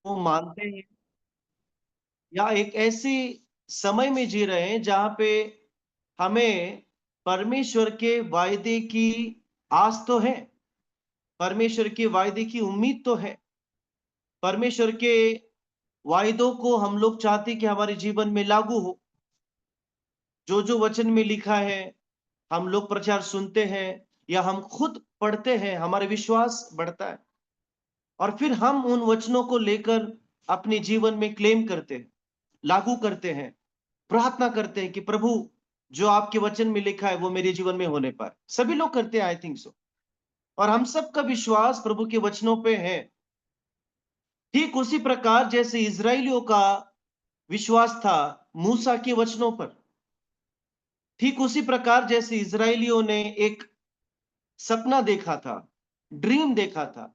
मानते हैं या एक ऐसी समय में जी रहे हैं जहां पे हमें परमेश्वर के वायदे की आस तो है, परमेश्वर के वायदे की उम्मीद तो है, परमेश्वर के वायदों को हम लोग चाहते कि हमारे जीवन में लागू हो। जो जो वचन में लिखा है हम लोग प्रचार सुनते हैं या हम खुद पढ़ते हैं, हमारा विश्वास बढ़ता है और फिर हम उन वचनों को लेकर अपने जीवन में क्लेम करते हैं, लागू करते हैं, प्रार्थना करते हैं कि प्रभु जो आपके वचन में लिखा है वो मेरे जीवन में होने पाए। सभी लोग करते हैं, आई थिंक सो। और हम सबका विश्वास प्रभु के वचनों पे है। ठीक उसी प्रकार जैसे इजराइलियों का विश्वास था मूसा के वचनों पर, ठीक उसी प्रकार जैसे इजराइलियों ने एक सपना देखा था, ड्रीम देखा था,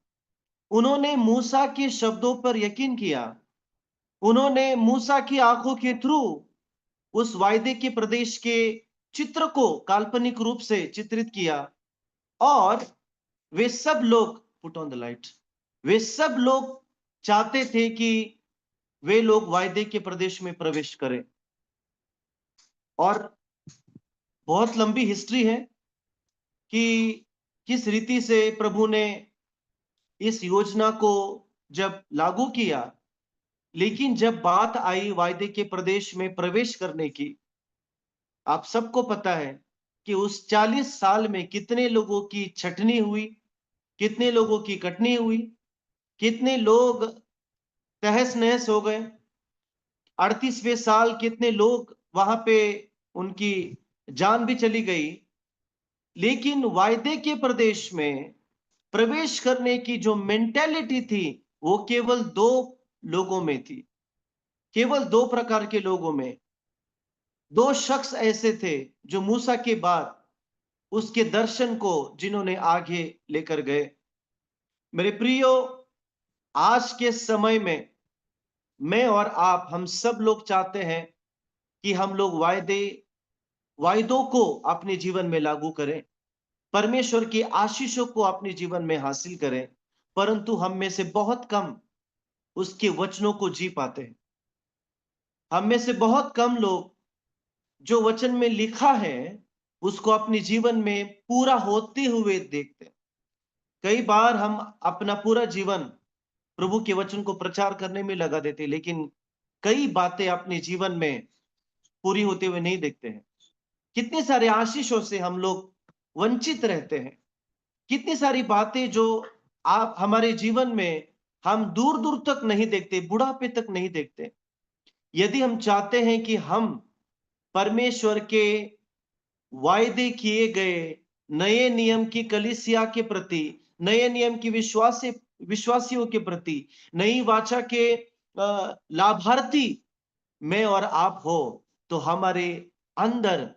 उन्होंने मूसा के शब्दों पर यकीन किया, उन्होंने मूसा की आंखों के थ्रू उस वायदे के प्रदेश के चित्र को काल्पनिक रूप से चित्रित किया और वे सब लोग, पुट ऑन द लाइट, वे सब लोग चाहते थे कि वे लोग वायदे के प्रदेश में प्रवेश करें। और बहुत लंबी हिस्ट्री है कि किस रीति से प्रभु ने इस योजना को जब लागू किया, लेकिन जब बात आई वायदे के प्रदेश में प्रवेश करने की, आप सबको पता है कि उस 40 साल में कितने लोगों की छटनी हुई, कितने लोगों की कटनी हुई, कितने लोग तहस नहस हो गए। 38वें साल कितने लोग वहां पे उनकी जान भी चली गई। लेकिन वायदे के प्रदेश में प्रवेश करने की जो मेंटेलिटी थी वो केवल दो लोगों में थी, केवल दो प्रकार के लोगों में। दो शख्स ऐसे थे जो मूसा के बाद उसके दर्शन को जिन्होंने आगे लेकर गए। मेरे प्रियो, आज के समय में मैं और आप, हम सब लोग चाहते हैं कि हम लोग वायदों को अपने जीवन में लागू करें, परमेश्वर की आशीषों को अपने जीवन में हासिल करें, परंतु हम में से बहुत कम उसके वचनों को जी पाते हैं। हम में से बहुत कम लोग जो वचन में लिखा है उसको अपने जीवन में पूरा होते हुए देखते हैं। कई बार हम अपना पूरा जीवन प्रभु के वचन को प्रचार करने में लगा देते हैं, लेकिन कई बातें अपने जीवन में पूरी होते हुए नहीं देखते हैं। कितने सारे आशीषों से हम लोग वंचित रहते हैं। कितनी सारी बातें जो आप हमारे जीवन में हम दूर दूर तक नहीं देखते, बुढ़ापे तक नहीं देखते। यदि हम चाहते हैं कि हम परमेश्वर के वायदे किए गए नए नियम की कलीसिया के प्रति, नए नियम की विश्वासियों के प्रति, नई वाचा के लाभार्थी मैं और आप हो, तो हमारे अंदर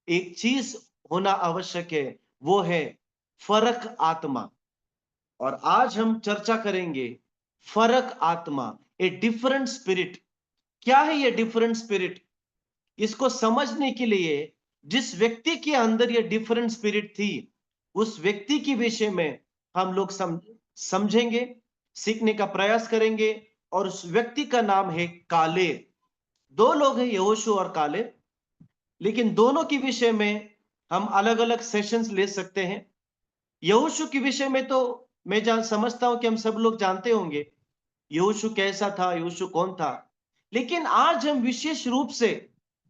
एक चीज होना आवश्यक है, वो है फर्क आत्मा। और आज हम चर्चा करेंगे फर्क आत्मा, ए डिफरेंट स्पिरिट। क्या है ये डिफरेंट स्पिरिट? इसको समझने के लिए जिस व्यक्ति के अंदर ये डिफरेंट स्पिरिट थी, उस व्यक्ति के विषय में हम लोग समझेंगे, सीखने का प्रयास करेंगे। और उस व्यक्ति का नाम है कालेब। दो लोग हैं, यहोशू और कालेब, लेकिन दोनों के विषय में हम अलग अलग सेशंस ले सकते हैं। यहोशू के विषय में तो मैं समझता हूं कि हम सब लोग जानते होंगे यहोशू कैसा था, यहोशू कौन था। लेकिन आज हम विशेष रूप से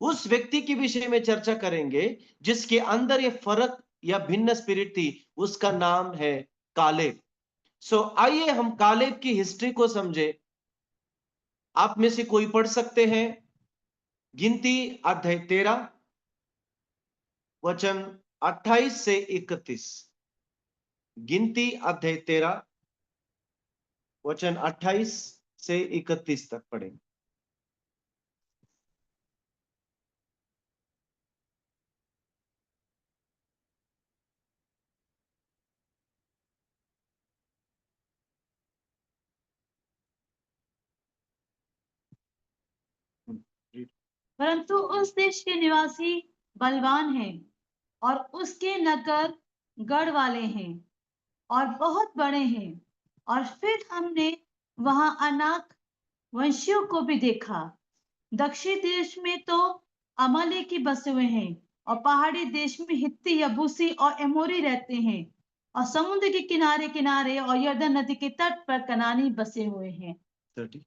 उस व्यक्ति के विषय में चर्चा करेंगे जिसके अंदर ये फर्क या भिन्न स्पिरिट थी। उसका नाम है कालेब। आइए हम कालेब की हिस्ट्री को समझे। आप में से कोई पढ़ सकते हैं गिनती अध्याय 13 वचन 28 से 31। गिनती अध्याय 13 वचन 28 से 31 तक पढ़ेंगे। परंतु उस देश के निवासी बलवान हैं और उसके नगर गढ़ वाले हैं और बहुत बड़े हैं। और फिर हमने वहां अनाक वंशियों को भी देखा। दक्षिण देश में तो अमालेकी बसे हुए हैं, और पहाड़ी देश में हित्ती, यबूसी और एमोरी रहते हैं, और समुद्र के किनारे किनारे और यरदन नदी के तट पर कनानी बसे हुए हैं। 30।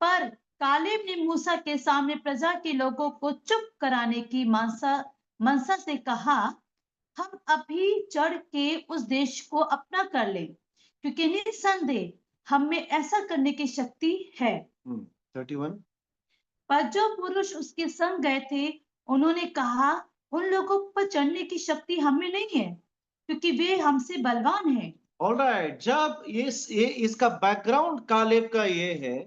पर कालेब ने मूसा के सामने प्रजा के लोगों को चुप कराने की मनसा से कहा, हम अभी चढ़ के उस देश को अपना कर ले, क्योंकि निस्संदेह हम में ऐसा करने की शक्ति है। 31। पर जो पुरुष उसके संग गए थे, उन्होंने कहा, उन लोगों पर चढ़ने की शक्ति हमें नहीं है, क्योंकि वे हमसे बलवान हैं। ऑलराइट, जब ये इसका बैकग्राउंड कालेब का ये है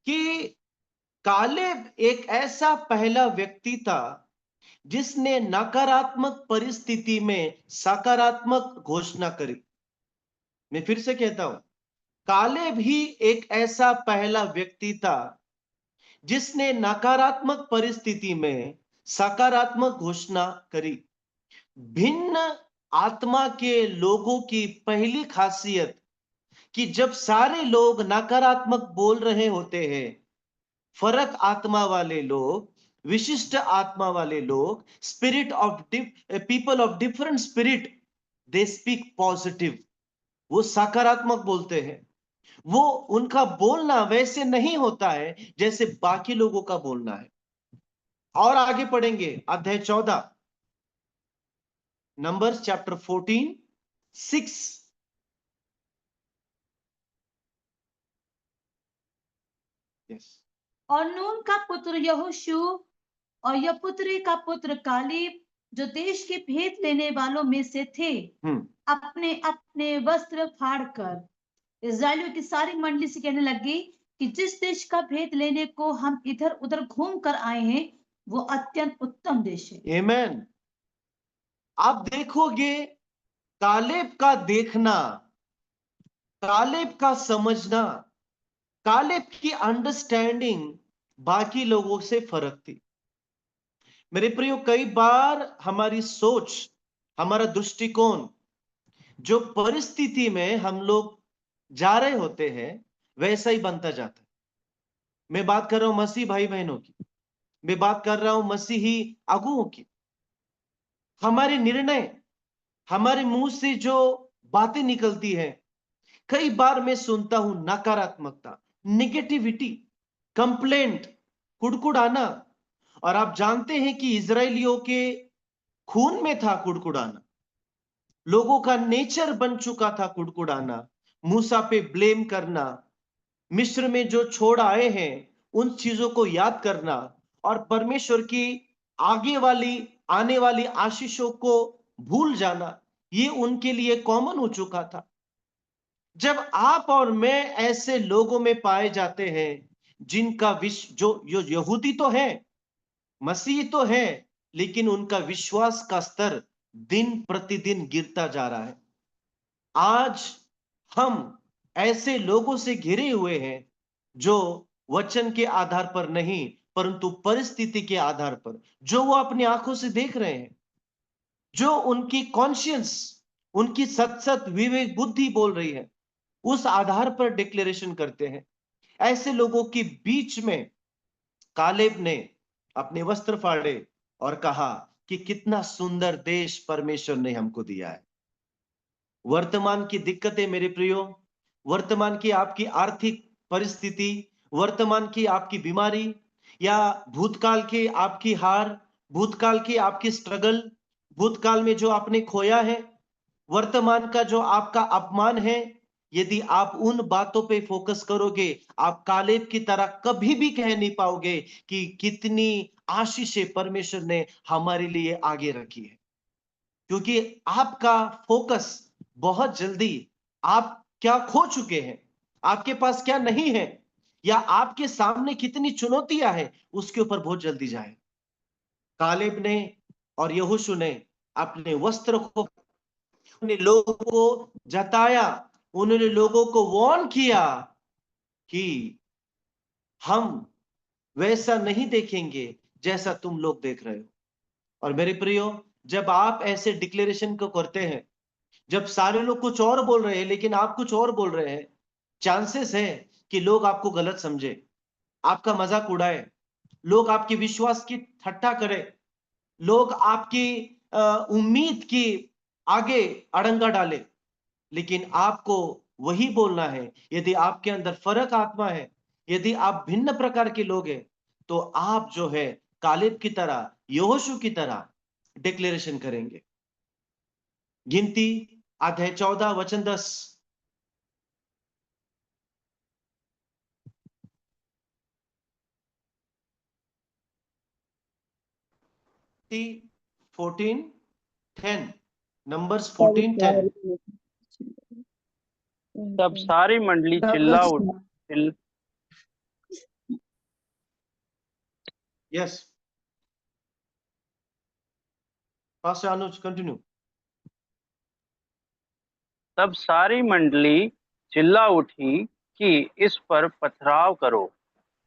कि कालेब एक ऐसा पहला व्यक्ति था जिसने नकारात्मक परिस्थिति में सकारात्मक घोषणा करी। मैं फिर से कहता हूं, कालेब ही एक ऐसा पहला व्यक्ति था जिसने नकारात्मक परिस्थिति में सकारात्मक घोषणा करी। भिन्न आत्मा के लोगों की पहली खासियत कि जब सारे लोग नकारात्मक बोल रहे होते हैं, फर्क आत्मा वाले लोग, विशिष्ट आत्मा वाले लोग, spirit of people of different spirit, they speak positive, वो सकारात्मक बोलते हैं। वो उनका बोलना वैसे नहीं होता है जैसे बाकी लोगों का बोलना है। और आगे पढ़ेंगे अध्याय 14, नंबर्स चैप्टर 14, 6। यस। और नून का पुत्र यहोशू और यपुत्रे का पुत्र कालेब, जो देश के भेद लेने वालों में से थे, अपने अपने वस्त्र फाड़कर इस्राएलियों की सारी मंडली से कहने लगी कि जिस देश का भेद लेने को हम इधर उधर घूम कर आए हैं, वो अत्यंत उत्तम देश है। आमेन। आप देखोगे, कालेब का देखना, कालेब का समझना, कालेब की अंडरस्टैंडिंग बाकी लोगों से फर्क थी। मेरे प्रियो, कई बार हमारी सोच, हमारा दृष्टिकोण, जो परिस्थिति में हम लोग जा रहे होते हैं, वैसा ही बनता जाता है। मैं बात कर रहा हूं मसीह भाई बहनों की, मैं बात कर रहा हूं मसीही अगुओं की। हमारे निर्णय, हमारे मुंह से जो बातें निकलती है, कई बार मैं सुनता हूं नकारात्मकता, निगेटिविटी, कंप्लेंट, कुड़कुड़ाना। और आप जानते हैं कि इजरायलियों के खून में था कुड़कुड़ाना। लोगों का नेचर बन चुका था कुड़कुड़ाना, मूसा पे ब्लेम करना, मिस्र में जो छोड़ आए हैं उन चीजों को याद करना, और परमेश्वर की आगे वाली आने वाली आशीषों को भूल जाना, ये उनके लिए कॉमन हो चुका था। जब आप और मैं ऐसे लोगों में पाए जाते हैं जिनका जो यहूदी तो है, मसीह तो है, लेकिन उनका विश्वास का स्तर दिन प्रतिदिन गिरता जा रहा है। आज हम ऐसे लोगों से घिरे हुए हैं जो वचन के आधार पर नहीं, परंतु परिस्थिति के आधार पर, जो वो अपनी आंखों से देख रहे हैं, जो उनकी कॉन्शियंस, उनकी सत सत विवेक बुद्धि बोल रही है, उस आधार पर डिक्लेरेशन करते हैं। ऐसे लोगों के बीच में कालेब ने अपने वस्त्र फाड़े और कहा कि कितना सुंदर देश परमेश्वर ने हमको दिया है। वर्तमान की दिक्कतें मेरे प्रियो, वर्तमान की आपकी आर्थिक परिस्थिति, वर्तमान की आपकी बीमारी, या भूतकाल की आपकी हार, भूतकाल की आपकी स्ट्रगल, भूतकाल में जो आपने खोया है, वर्तमान का जो आपका अपमान है, यदि आप उन बातों पे फोकस करोगे, आप कालेब की तरह कभी भी कह नहीं पाओगे कि कितनी आशीषें परमेश्वर ने हमारे लिए आगे रखी है। क्योंकि आपका फोकस बहुत जल्दी आप क्या खो चुके हैं, आपके पास क्या नहीं है, या आपके सामने कितनी चुनौतियां हैं, उसके ऊपर बहुत जल्दी जाए। कालेब ने और यहोशू ने अपने वस्त्र को, उन्होंने लोगों को जताया, उन्होंने लोगों को वार्न किया कि हम वैसा नहीं देखेंगे जैसा तुम लोग देख रहे हो। और मेरे प्रियो, जब आप ऐसे डिक्लेरेशन को करते हैं, जब सारे लोग कुछ और बोल रहे हैं लेकिन आप कुछ और बोल रहे हैं, चांसेस है कि लोग आपको गलत समझे, आपका मजाक उड़ाए, लोग आपके विश्वास की ठट्ठा करे, लोग आपकी उम्मीद की आगे अड़ंगा डाले। लेकिन आपको वही बोलना है। यदि आपके अंदर फर्क आत्मा है, यदि आप भिन्न प्रकार के लोग हैं, तो आप जो है कालेब की तरह, यहोशू की तरह डिक्लेरेशन करेंगे। गिनती अध्याय 14 वचन 10। 14:10, नंबर्स तब 14:10। सारी मंडली चिल्ला उठी। यस, पास्टर अनुज कंटिन्यू। तब सारी मंडली चिल्ला उठी कि इस पर पथराव करो।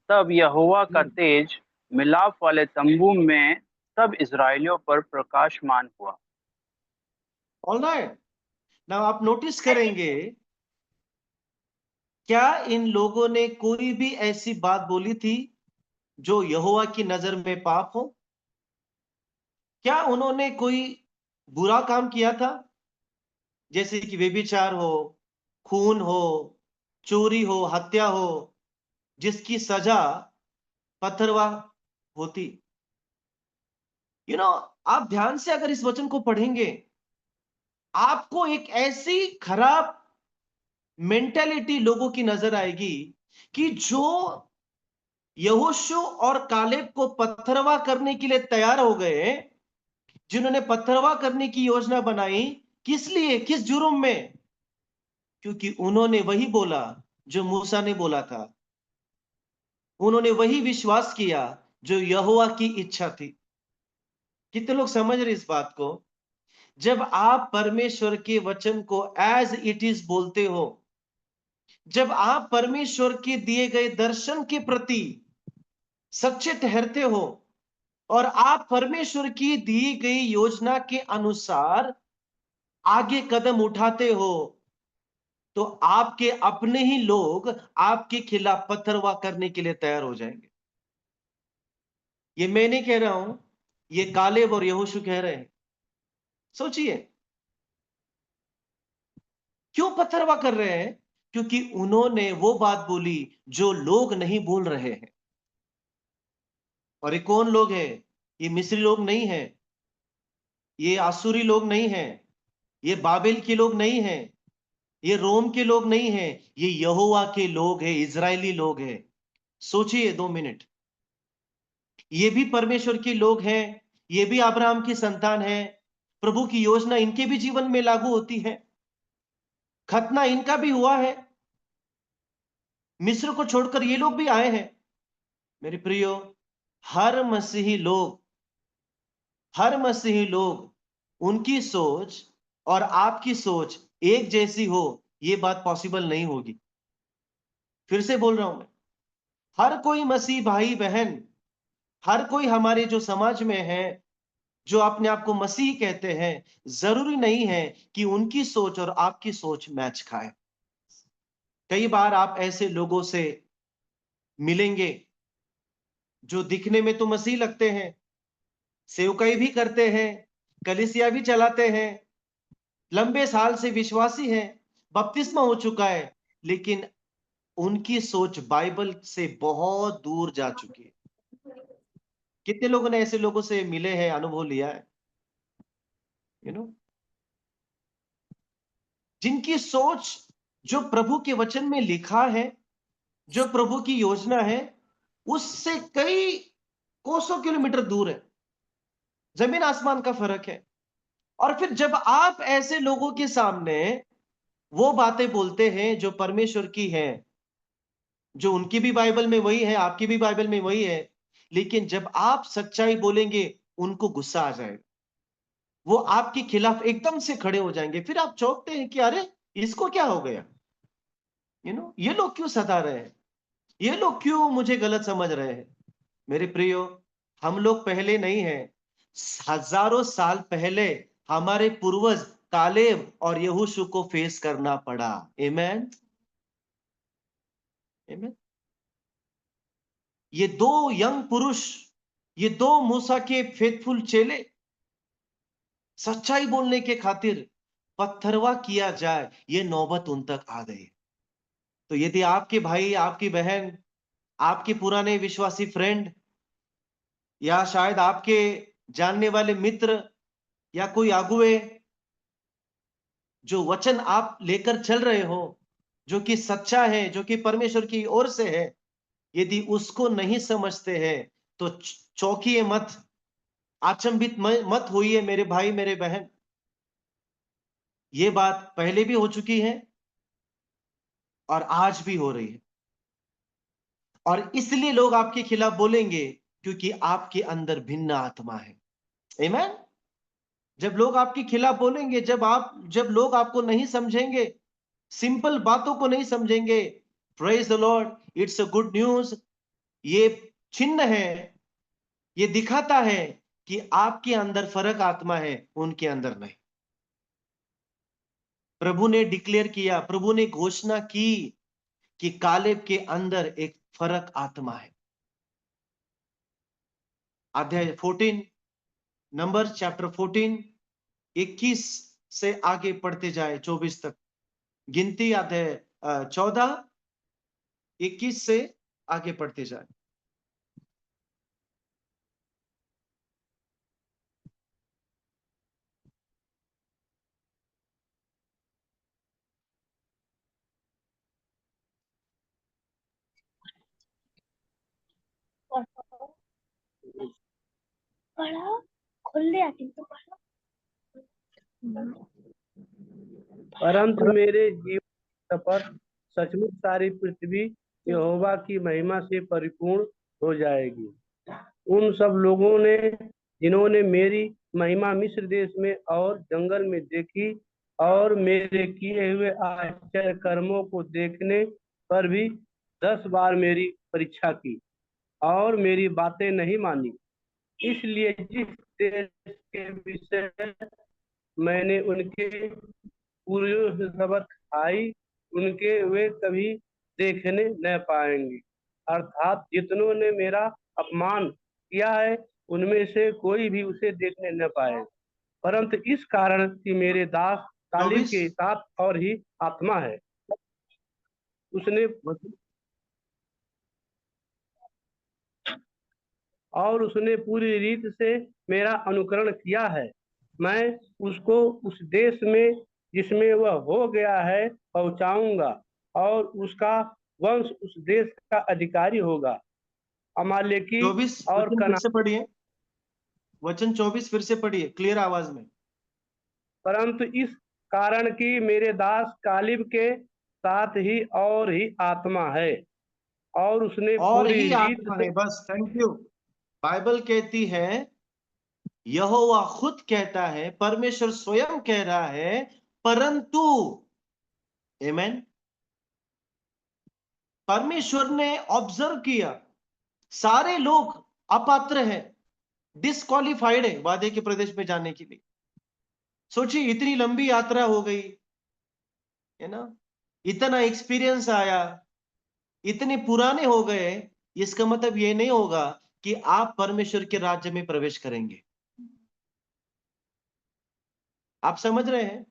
तब यहोवा का तेज मिलाप वाले तंबू में सब इजरायलियों पर प्रकाशमान हुआ। ऑलराइट, नाउ आप नोटिस करेंगे, क्या इन लोगों ने कोई भी ऐसी बात बोली थी जो यहोवा की नजर में पाप हो? क्या उन्होंने कोई बुरा काम किया था, जैसे कि व्यभिचार हो, खून हो, चोरी हो, हत्या हो, जिसकी सजा पथरवा होती? आप ध्यान से अगर इस वचन को पढ़ेंगे, आपको एक ऐसी खराब मेंटेलिटी लोगों की नजर आएगी कि जो यहोशू और कालेब को पथरवा करने के लिए तैयार हो गए, जिन्होंने पथरवा करने की योजना बनाई, किस लिए, किस जुर्म में? क्योंकि उन्होंने वही बोला जो मूसा ने बोला था। उन्होंने वही विश्वास किया जो यहोवा की इच्छा थी। कितने लोग समझ रहे इस बात को? जब आप परमेश्वर के वचन को एज इट इज बोलते हो, जब आप परमेश्वर के दिए गए दर्शन के प्रति सच्चे ठहरते हो, और आप परमेश्वर की दी गई योजना के अनुसार आगे कदम उठाते हो, तो आपके अपने ही लोग आपके खिलाफ पथरवा करने के लिए तैयार हो जाएंगे। ये मैं नहीं कह रहा हूं, ये कालेब और यहोशू कह रहे हैं। सोचिए, क्यों पथरवा कर रहे हैं? क्योंकि उन्होंने वो बात बोली जो लोग नहीं बोल रहे हैं। और ये कौन लोग हैं? ये मिस्री लोग नहीं हैं, ये आसुरी लोग नहीं हैं, ये बाबेल के लोग नहीं हैं, ये रोम के लोग नहीं हैं, ये यहोवा के लोग हैं, इजरायली लोग हैं। सोचिए 2 मिनट, ये भी परमेश्वर के लोग हैं, ये भी अब्राहम की संतान है। प्रभु की योजना इनके भी जीवन में लागू होती है, खतना इनका भी हुआ है, मिस्र को छोड़कर ये लोग भी आए हैं। मेरे प्रियो, हर मसीही लोग, हर मसीही लोग, उनकी सोच और आपकी सोच एक जैसी हो, यह बात पॉसिबल नहीं होगी। फिर से बोल रहा हूं मैं, हर कोई मसीह भाई बहन, हर कोई हमारे जो समाज में है, जो अपने आप को मसीह कहते हैं, जरूरी नहीं है कि उनकी सोच और आपकी सोच मैच खाए। कई बार आप ऐसे लोगों से मिलेंगे जो दिखने में तो मसीह लगते हैं, सेवकाई भी करते हैं, कलीसिया भी चलाते हैं, लंबे साल से विश्वासी हैं, बपतिस्मा हो चुका है, लेकिन उनकी सोच बाइबल से बहुत दूर जा चुकी है। कितने लोगों ने ऐसे लोगों से मिले हैं, अनुभव लिया है? जिनकी सोच जो प्रभु के वचन में लिखा है, जो प्रभु की योजना है, उससे कई कोसों किलोमीटर दूर है, जमीन आसमान का फर्क है। और फिर जब आप ऐसे लोगों के सामने वो बातें बोलते हैं जो परमेश्वर की हैं, जो उनकी भी बाइबल में वही है, आपकी भी बाइबल में वही है, लेकिन जब आप सच्चाई बोलेंगे, उनको गुस्सा आ जाएगा, वो आपके खिलाफ एकदम से खड़े हो जाएंगे। फिर आप चौंकते हैं कि अरे, इसको क्या हो गया? ये लोग क्यों सता रहे हैं, ये लोग क्यों मुझे गलत समझ रहे हैं? मेरे प्रियो, हम लोग पहले नहीं हैं, हजारों साल पहले हमारे पूर्वज कालेब और यहोशू को फेस करना पड़ा। आमेन। Amen? ये दो यंग पुरुष, ये दो मूसा के फेथफुल चेले सच्चाई बोलने के खातिर पत्थरवा किया जाए, ये नौबत उन तक आ गई। तो यदि आपके भाई, आपकी बहन, आपके पुराने विश्वासी फ्रेंड, या शायद आपके जानने वाले मित्र, या कोई अगुए, जो वचन आप लेकर चल रहे हो, जो कि सच्चा है, जो कि परमेश्वर की ओर से है, यदि उसको नहीं समझते हैं तो चौंकिए मत, अचंभित मत होइए मेरे भाई, मेरे बहन। ये बात पहले भी हो चुकी है और आज भी हो रही है, और इसलिए लोग आपके खिलाफ बोलेंगे क्योंकि आपके अंदर भिन्न आत्मा है। आमीन। जब लोग आपके खिलाफ बोलेंगे, जब लोग आपको नहीं समझेंगे, सिंपल बातों को नहीं समझेंगे, praise the Lord, it's a good news. ये चिन्ह है, ये दिखाता है कि आपके अंदर फर्क आत्मा है, उनके अंदर नहीं। प्रभु ने डिक्लेयर किया, प्रभु ने घोषणा की कि कालेब के अंदर एक फर्क आत्मा है। अध्याय 14, नंबर चैप्टर 14, 21 से आगे पढ़ते जाए 24 तक। गिनती अध्याय 14, 21 से आगे पढ़ते जाए। पढ़ा, खोल ले आके तो पढ़ा। परंतु मेरे जीवन पर सचमुच सारी पृथ्वी यहोवा की महिमा से परिपूर्ण हो जाएगी। उन सब लोगों ने जिन्होंने मेरी महिमा मिस्र देश में और जंगल में देखी और मेरे किए हुए आश्चर्य कर्मों को देखने पर भी 10 बार मेरी परीक्षा की और मेरी बातें नहीं मानी। इसलिए जिस देश के विषय मैंने उनके पूर्वजों से शपथ खाई, उनके वे कभी देखने न पाएंगे। अर्थात जितनों ने मेरा अपमान किया है, उनमें से कोई भी उसे देखने न पाए, परंतु इस कारण कि मेरे दास कालीब के साथ और ही आत्मा है, उसने पूरी रीत से मेरा अनुकरण किया है। मैं उसको उस देश में जिसमें वह हो गया है पहुंचाऊंगा और उसका वंश उस देश का अधिकारी होगा। अमालेकी 24 और फिर से पढ़िए, वचन 24 फिर से पढ़िए क्लियर आवाज में। परंतु इस कारण कि मेरे दास कालीब के साथ ही और ही आत्मा है और उसने और पूरी ही रीत आत्मा से है। बस, थैंक यू। बाइबल कहती है, यहोवा खुद कहता है, परमेश्वर स्वयं कह रहा है, परंतु, आमीन। परमेश्वर ने ऑब्जर्व किया, सारे लोग अपात्र हैं, डिस्क्वालिफाइड है वादे के प्रदेश में जाने के लिए। सोचिए, इतनी लंबी यात्रा हो गई है ना, इतना एक्सपीरियंस आया, इतने पुराने हो गए, इसका मतलब ये नहीं होगा कि आप परमेश्वर के राज्य में प्रवेश करेंगे। आप समझ रहे हैं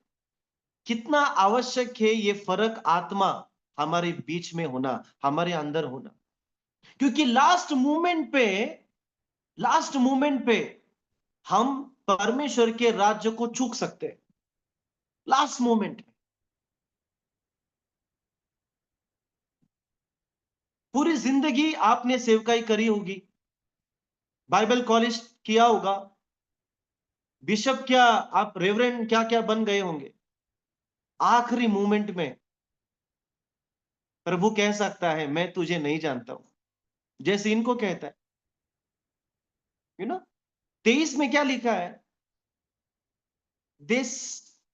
कितना आवश्यक है ये फर्क आत्मा हमारे बीच में होना, हमारे अंदर होना। क्योंकि लास्ट मोमेंट पे हम परमेश्वर के राज्य को चूक सकते हैं। लास्ट मोमेंट में पूरी जिंदगी आपने सेवकाई करी होगी, बाइबल कॉलेज किया होगा, बिशप क्या, आप रेवरेंड क्या क्या बन गए होंगे। आखिरी मोमेंट में प्रभु कह सकता है, मैं तुझे नहीं जानता हूं, जैसे इनको कहता है। 23 में क्या लिखा है? They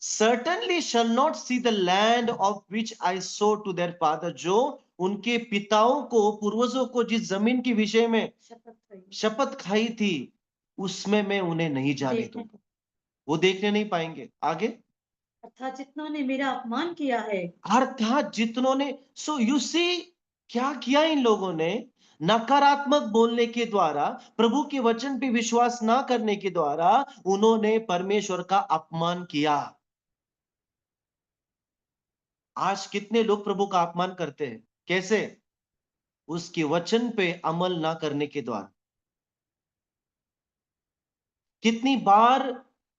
certainly shall not see the land of which I swore to their father। जो उनके पिताओं को, पूर्वजों को जिस जमीन के विषय में शपथ खाई थी, उसमें मैं उन्हें नहीं जाने दूंगा। वो देखने नहीं पाएंगे। आगे, अर्थात जितनों ने मेरा अपमान किया है। अर्थात जितनों ने, सो यू सी, क्या किया इन लोगों ने? नकारात्मक बोलने के द्वारा, प्रभु के वचन पे विश्वास ना करने के द्वारा उन्होंने परमेश्वर का अपमान किया। आज कितने लोग प्रभु का अपमान करते हैं? कैसे? उसके वचन पे अमल ना करने के द्वारा। कितनी बार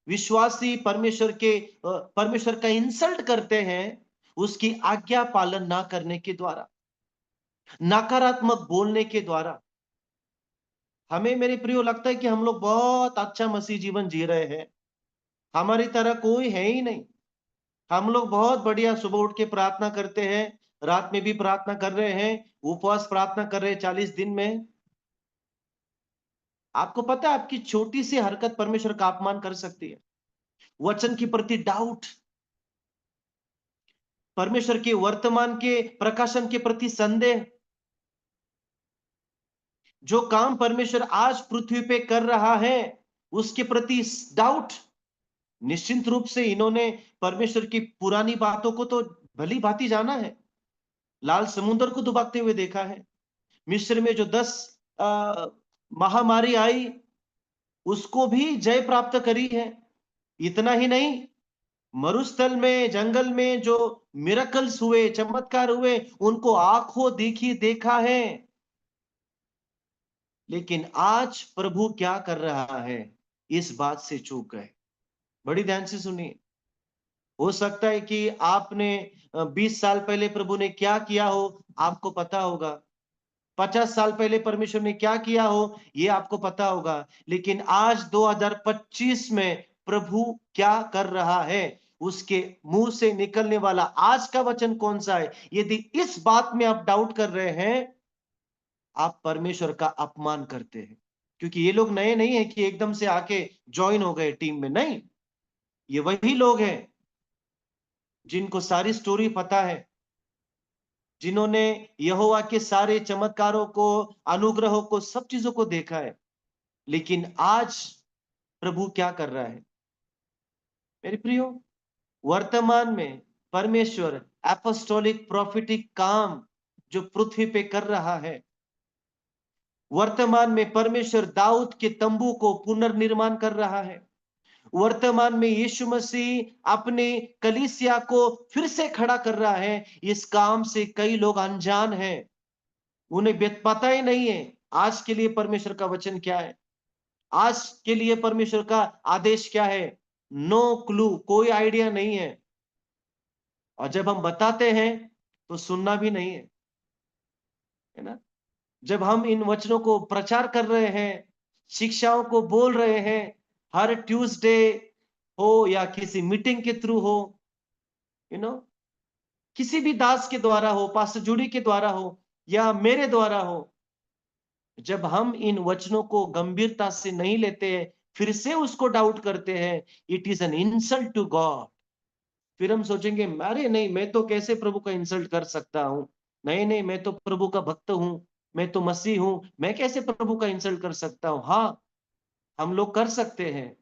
विश्वासी परमेश्वर का इंसल्ट करते हैं उसकी आज्ञा पालन ना करने के द्वारा, नकारात्मक बोलने के द्वारा। हमें, मेरे प्रियो, लगता है कि हम लोग बहुत अच्छा मसीह जीवन जी रहे हैं, हमारी तरह कोई है ही नहीं, हम लोग बहुत बढ़िया सुबह उठ के प्रार्थना करते हैं, रात में भी प्रार्थना कर रहे हैं, उपवास प्रार्थना कर रहे हैं 40 दिन में। आपको पता है आपकी छोटी सी हरकत परमेश्वर का अपमान कर सकती है। वचन के प्रति डाउट, परमेश्वर के वर्तमान के प्रकाशन के प्रति संदेह, जो काम परमेश्वर आज पृथ्वी पे कर रहा है उसके प्रति डाउट। निश्चित रूप से इन्होंने परमेश्वर की पुरानी बातों को तो भली भांति जाना है, लाल समुद्र को डुबाते हुए देखा है, मिस्र में जो 10 महामारी आई उसको भी जय प्राप्त करी है। इतना ही नहीं, मरुस्थल में, जंगल में जो मिरेकल्स हुए, चमत्कार हुए, उनको आंखों देखा है। लेकिन आज प्रभु क्या कर रहा है, इस बात से चूक गए। बड़ी ध्यान से सुनिए। हो सकता है कि आपने 20 साल पहले प्रभु ने क्या किया हो आपको पता होगा, 50 साल पहले परमेश्वर ने क्या किया हो ये आपको पता होगा, लेकिन आज 2025 में प्रभु क्या कर रहा है, उसके मुंह से निकलने वाला आज का वचन कौन सा है, यदि इस बात में आप डाउट कर रहे हैं, आप परमेश्वर का अपमान करते हैं। क्योंकि ये लोग नए नहीं है कि एकदम से आके ज्वाइन हो गए टीम में, नहीं, ये वही लोग हैं जिनको सारी स्टोरी पता है, जिन्होंने यहोवा के सारे चमत्कारों को, अनुग्रहों को, सब चीजों को देखा है। लेकिन आज प्रभु क्या कर रहा है मेरे प्रियो? वर्तमान में परमेश्वर एपोस्टोलिक प्रोफेटिक काम जो पृथ्वी पे कर रहा है, वर्तमान में परमेश्वर दाऊद के तंबू को पुनर्निर्माण कर रहा है, वर्तमान में यीशु मसीह अपने कलीसिया को फिर से खड़ा कर रहा है। इस काम से कई लोग अनजान हैं, उन्हें पता ही नहीं है आज के लिए परमेश्वर का वचन क्या है, आज के लिए परमेश्वर का आदेश क्या है। नो क्लू, कोई आइडिया नहीं है। और जब हम बताते हैं तो सुनना भी नहीं है ना? जब हम इन वचनों को प्रचार कर रहे हैं, शिक्षाओं को बोल रहे हैं, हर ट्यूसडे हो या किसी मीटिंग के थ्रू हो, किसी भी दास के द्वारा हो, पास्टर जूडी के द्वारा हो या मेरे द्वारा हो, जब हम इन वचनों को गंभीरता से नहीं लेते हैं, फिर से उसको डाउट करते हैं, it is an insult to God. फिर हम सोचेंगे, अरे नहीं, मैं तो कैसे प्रभु का इंसल्ट कर सकता हूं, नहीं नहीं, मैं तो प्रभु का भक्त हूं, मैं तो मसीह हूं, मैं कैसे प्रभु का इंसल्ट कर सकता हूं? हाँ, हम लोग कर सकते हैं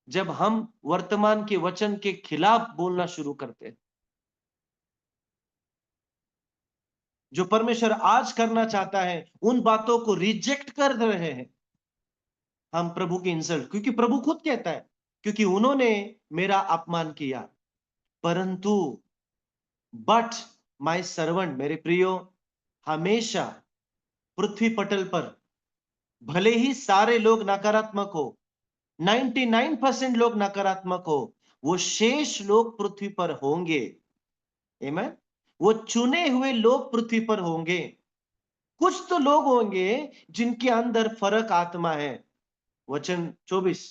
जब हम वर्तमान के वचन के खिलाफ बोलना शुरू करते हैं। जो परमेश्वर आज करना चाहता है उन बातों को रिजेक्ट कर रहे हैं हम प्रभु की इंसल्ट, क्योंकि प्रभु खुद कहता है, क्योंकि उन्होंने मेरा अपमान किया। परंतु बट माय सर्वेंट, मेरे प्रियो, हमेशा पृथ्वी पटल पर भले ही सारे लोग नकारात्मक हो, 99% लोग नकारात्मक हो, वो शेष लोग पृथ्वी पर होंगे। आमीन। वो चुने हुए लोग पृथ्वी पर होंगे। कुछ तो लोग होंगे जिनके अंदर फर्क आत्मा है। वचन 24,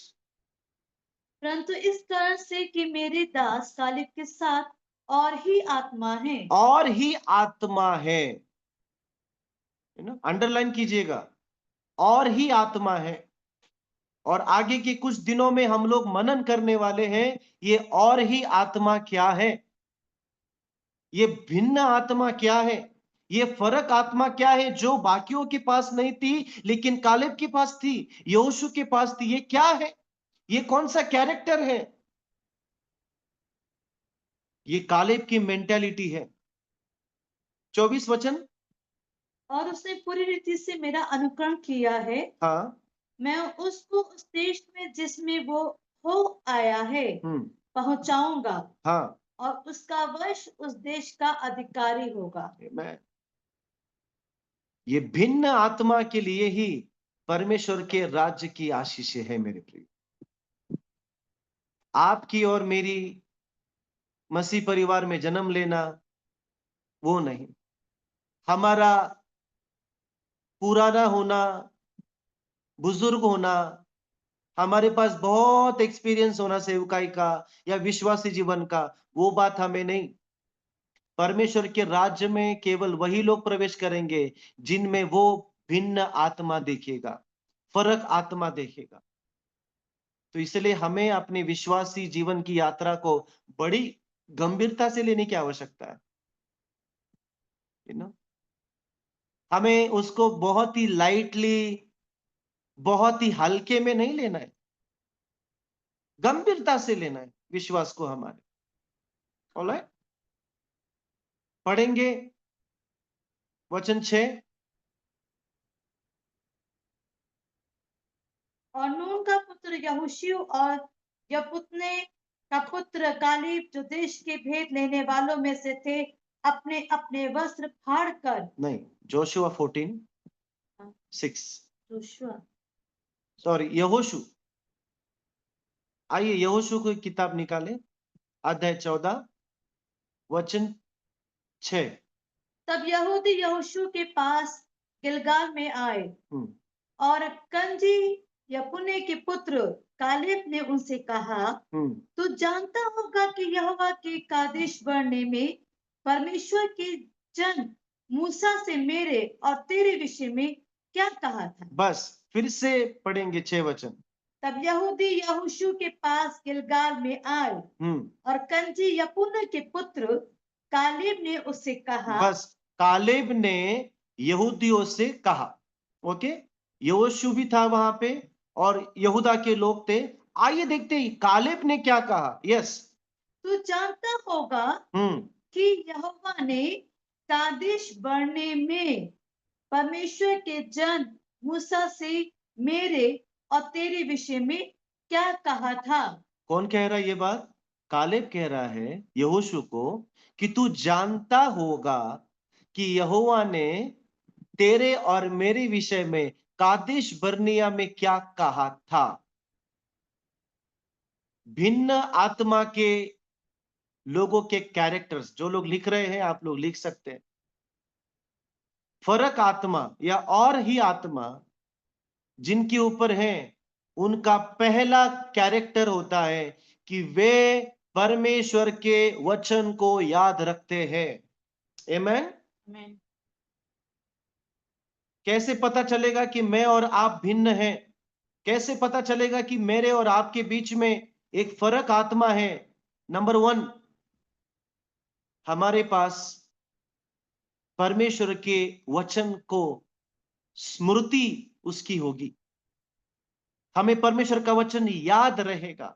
परंतु इस तरह से कि मेरे दास कालेब के साथ और ही आत्मा है, और ही आत्मा है ना, अंडरलाइन कीजिएगा, और ही आत्मा है। और आगे के कुछ दिनों में हम लोग मनन करने वाले हैं, ये और ही आत्मा क्या है, ये भिन्न आत्मा क्या है, ये फर्क आत्मा क्या है जो बाकियों के पास नहीं थी लेकिन कालेब के पास थी, यहोशू के पास थी। ये क्या है, ये कौन सा कैरेक्टर है? ये कालेब की मेंटालिटी है। 24 वचन, और उसने पूरी रीति से मेरा अनुकरण किया है। हाँ, मैं उसको उस देश में जिसमें वो हो आया है पहुंचाऊंगा हाँ, और उसका वंश उस देश का अधिकारी होगा। मैं ये भिन्न आत्मा के लिए ही परमेश्वर के राज्य की आशीषें है मेरे प्रिय। आपकी और मेरी मसीह परिवार में जन्म लेना वो नहीं, हमारा पुराना होना, बुजुर्ग होना, हमारे पास बहुत एक्सपीरियंस होना सेवकाई का या विश्वासी जीवन का, वो बात हमें नहीं। परमेश्वर के राज्य में केवल वही लोग प्रवेश करेंगे जिनमें वो भिन्न आत्मा देखेगा, फर्क आत्मा देखेगा। तो इसलिए हमें अपने विश्वासी जीवन की यात्रा को बड़ी गंभीरता से लेने की आवश्यकता है। हमें उसको बहुत ही लाइटली, बहुत ही हल्के में नहीं लेना है, गंभीरता से लेना है विश्वास को हमारे। ऑलराइट, पढ़ेंगे वचन 6। और नून का पुत्र यहोशू और यपुत्ने का पुत्र कालीब जो देश के भेद लेने वालों में से थे, अपने अपने वस्त्र फाड़ कर। नहीं, जोशुआ 14:6, जोशुआ, सॉरी, यहोशू। आइए यहोशू की किताब निकालें, अध्याय 14 वचन 6। तब यहूदी यहोशू के पास गिलगाल में आए और कंजी यपुन्ने के पुत्र कालेब ने उनसे कहा, तू जानता होगा कि यहोवा के कादेश बरने में परमेश्वर के जन मूसा से मेरे और तेरे विषय में क्या कहा था। बस फिर से पढ़ेंगे 6 वचन। तब यहूदी यहोशू के पास गिलगाल में आए और कंजी यपुन्ने के पुत्र कालेब ने उससे कहा। बस कालेब ने यहूदियों से कहा। ओके, यहोशू भी था वहां पे और यहूदा के लोग थे। आइए देखते ही कालेब ने क्या कहा। यस, तू जानता होगा कि यहोवा ने कादेश बरने में परमेश्वर के जन मूसा से मेरे और तेरे विषय में क्या कहा था। कौन कह रहा है ये बात? कालेब कह रहा है यहोशू को कि तू जानता होगा कि यहोवा ने तेरे और मेरे विषय में कादेश बर्निया में क्या कहा था। भिन्न आत्मा के लोगों के कैरेक्टर्स, जो लोग लिख रहे हैं आप लोग लिख सकते हैं। फर्क आत्मा या और ही आत्मा जिनके ऊपर है, उनका पहला कैरेक्टर होता है कि वे परमेश्वर के वचन को याद रखते हैं। आमेन। कैसे पता चलेगा कि मैं और आप भिन्न हैं? कैसे पता चलेगा कि मेरे और आपके बीच में एक फर्क आत्मा है? नंबर 1, हमारे पास परमेश्वर के वचन को स्मृति उसकी होगी। हमें परमेश्वर का वचन याद रहेगा।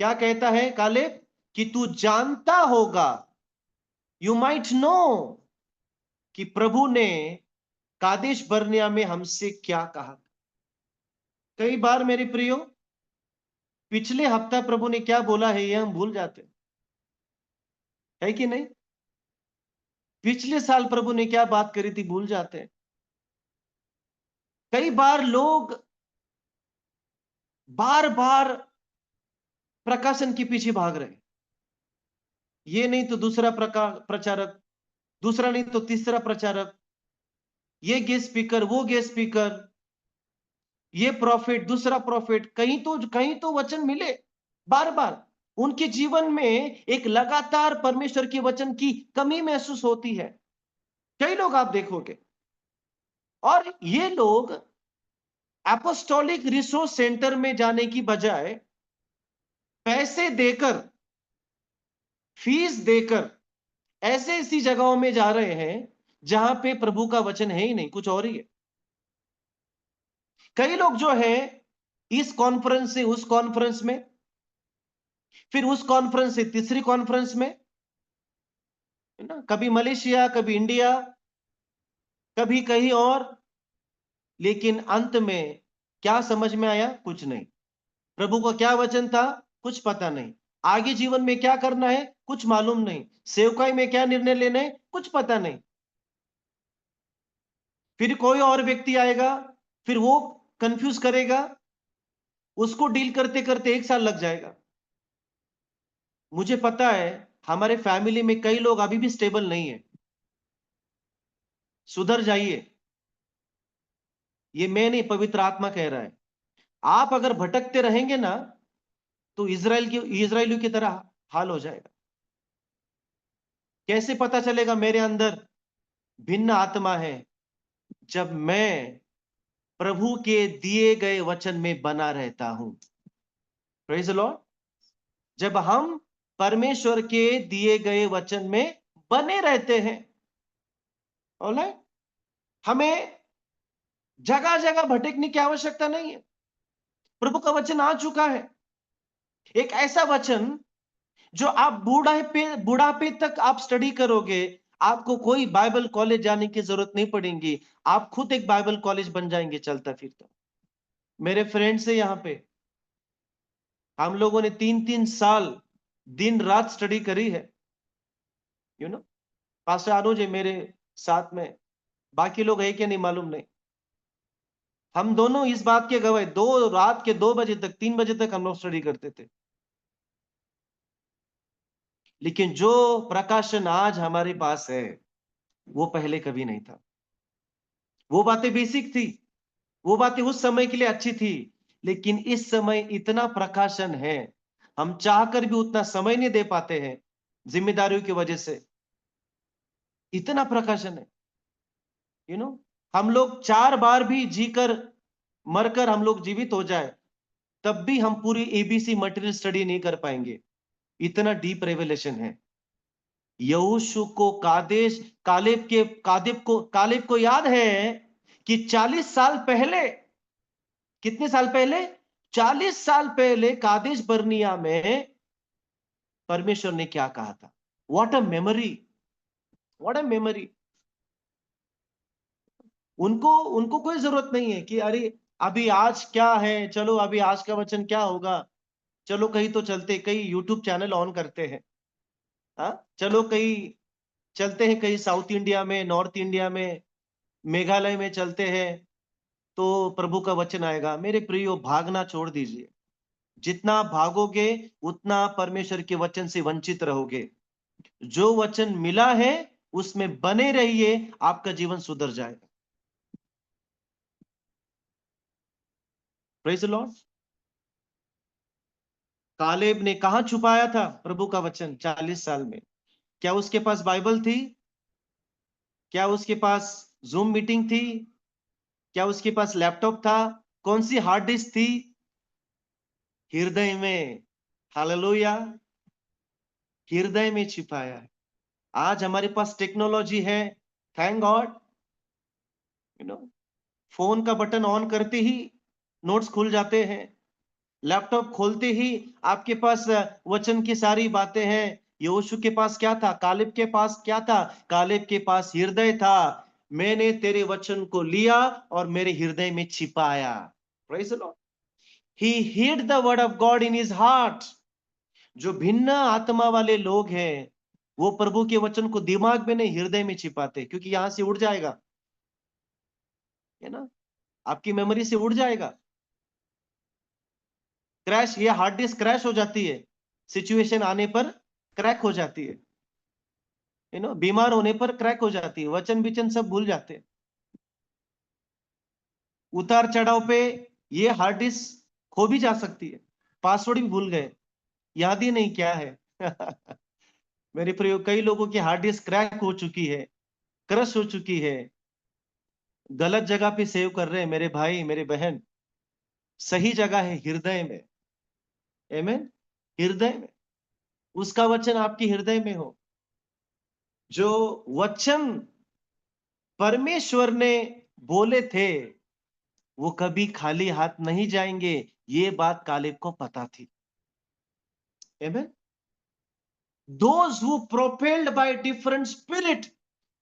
क्या कहता है कालेब? कि तू जानता होगा, यू माइट नो, कि प्रभु ने कादेश बर्निया में हमसे क्या कहा। कई बार मेरे प्रियो, पिछले हफ्ता प्रभु ने क्या बोला है यह हम भूल जाते है कि नहीं? पिछले साल प्रभु ने क्या बात करी थी भूल जाते हैं। कई बार लोग बार बार प्रकाशन के पीछे भाग रहे हैं। ये नहीं तो दूसरा प्रचारक, दूसरा नहीं तो तीसरा प्रचारक, ये गेस्ट स्पीकर, वो गेस्ट स्पीकर, ये प्रॉफिट, दूसरा प्रॉफिट। कहीं तो वचन मिले। बार बार उनके जीवन में एक लगातार परमेश्वर के वचन की कमी महसूस होती है। कई लोग आप देखोगे, और ये लोग एपोस्टोलिक रिसोर्स सेंटर में जाने की बजाय पैसे देकर, फीस देकर ऐसे ऐसी जगहों में जा रहे हैं जहां पे प्रभु का वचन है ही नहीं, कुछ और ही है। कई लोग जो है इस कॉन्फ्रेंस से उस कॉन्फ्रेंस में, फिर उस कॉन्फ्रेंस से तीसरी कॉन्फ्रेंस में, है ना, कभी मलेशिया, कभी इंडिया, कभी कहीं और, लेकिन अंत में क्या समझ में आया? कुछ नहीं। प्रभु का क्या वचन था? कुछ पता नहीं। आगे जीवन में क्या करना है? कुछ मालूम नहीं। सेवकाई में क्या निर्णय लेना है? कुछ पता नहीं। फिर कोई और व्यक्ति आएगा, फिर वो कंफ्यूज करेगा, उसको डील करते करते 1 साल लग जाएगा। मुझे पता है हमारे फैमिली में कई लोग अभी भी स्टेबल नहीं है। सुधर जाइए। ये मैं नहीं, पवित्र आत्मा कह रहा है। आप अगर भटकते रहेंगे ना, तो इजरायलियों की तरह हाल हो जाएगा। कैसे पता चलेगा मेरे अंदर भिन्न आत्मा है? जब मैं प्रभु के दिए गए वचन में बना रहता हूं। Praise the Lord. जब हम परमेश्वर के दिए गए वचन में बने रहते हैं, ऑलराइट, हमें जगह जगह भटकने की आवश्यकता नहीं है। प्रभु का वचन आ चुका है, एक ऐसा वचन जो आप बुढ़ापे तक आप स्टडी करोगे। आपको कोई बाइबल कॉलेज जाने की जरूरत नहीं पड़ेगी। आप खुद एक बाइबल कॉलेज बन जाएंगे चलता फिरता। मेरे फ्रेंड्स है यहां पे, हम लोगों ने 3-3 साल दिन रात स्टडी करी है। पास्टर अनुज है मेरे साथ में, बाकी लोग है क्या नहीं मालूम नहीं। हम दोनों इस बात के गवाह, रात के 2 बजे तक 3 बजे तक हम लोग स्टडी करते थे। लेकिन जो प्रकाशन आज हमारे पास है, वो पहले कभी नहीं था। वो बातें बेसिक थी, वो बातें उस समय के लिए अच्छी थी, लेकिन इस समय इतना प्रकाशन है, हम चाहकर भी उतना समय नहीं दे पाते हैं जिम्मेदारियों की वजह से। इतना प्रकाशन है, हम लोग 4 बार भी जीकर मरकर हम लोग जीवित हो जाए, तब भी हम पूरी एबीसी मटेरियल स्टडी नहीं कर पाएंगे। इतना डीप रेवलेशन है। यहोशू को कालेब को याद है कि 40 साल पहले, कितने साल पहले? 40 साल पहले कादेश बर्निया में परमेश्वर ने क्या कहा था। What a memory, what a memory. उनको कोई जरूरत नहीं है कि अरे अभी आज क्या है, चलो अभी आज का वचन क्या होगा, चलो कहीं तो चलते, कहीं यूट्यूब चैनल ऑन करते हैं, हाँ चलो कहीं चलते हैं, कहीं साउथ इंडिया में, नॉर्थ इंडिया में, मेघालय में चलते हैं, तो प्रभु का वचन आएगा। मेरे प्रियो, भागना छोड़ दीजिए। जितना भागोगे उतना परमेश्वर के वचन से वंचित रहोगे। जो वचन मिला है उसमें बने रहिए, आपका जीवन सुधर जाएगा। Praise the Lord. कालेब ने कहां छुपाया था प्रभु का वचन 40 साल में? क्या उसके पास बाइबल थी? क्या उसके पास जूम मीटिंग थी? क्या उसके पास लैपटॉप था? कौन सी हार्ड डिस्क थी? हृदय में। हालेलुया। हृदय में छिपाया है। आज हमारे पास टेक्नोलॉजी है, थैंक गॉड। फोन का बटन ऑन करते ही नोट्स खुल जाते हैं। लैपटॉप खोलते ही आपके पास वचन की सारी बातें हैं। यहोशू के पास क्या था? कालेब के पास क्या था? कालेब के पास हृदय था। मैंने तेरे वचन को लिया और मेरे हृदय में छिपाया। Praise the Lord. He hid the word of God in his heart. जो भिन्न आत्मा वाले लोग हैं, वो प्रभु के वचन को दिमाग में नहीं, हृदय में छिपाते, क्योंकि यहां से उड़ जाएगा, है ना, आपकी मेमोरी से उड़ जाएगा। क्रैश, ये हार्ड डिस्क क्रैश हो जाती है, सिचुएशन आने पर क्रैक हो जाती है, बीमार होने पर क्रैक हो जाती है, वचन विचन सब भूल जाते हैं। उतार चढ़ाव पे ये हार्ड डिस्क खो भी जा सकती है, पासवर्ड भी भूल गए, याद ही नहीं क्या है। मेरे प्रियो, कई लोगों की हार्ड डिस्क क्रैक हो चुकी है, क्रश हो चुकी है। गलत जगह पे सेव कर रहे हैं मेरे भाई मेरे बहन। सही जगह है हृदय में। आमीन। हृदय में उसका वचन आपकी हृदय में हो। जो वचन परमेश्वर ने बोले थे, वो कभी खाली हाथ नहीं जाएंगे। ये बात कालेब को पता थी। आमीन। Those who propelled by different spirit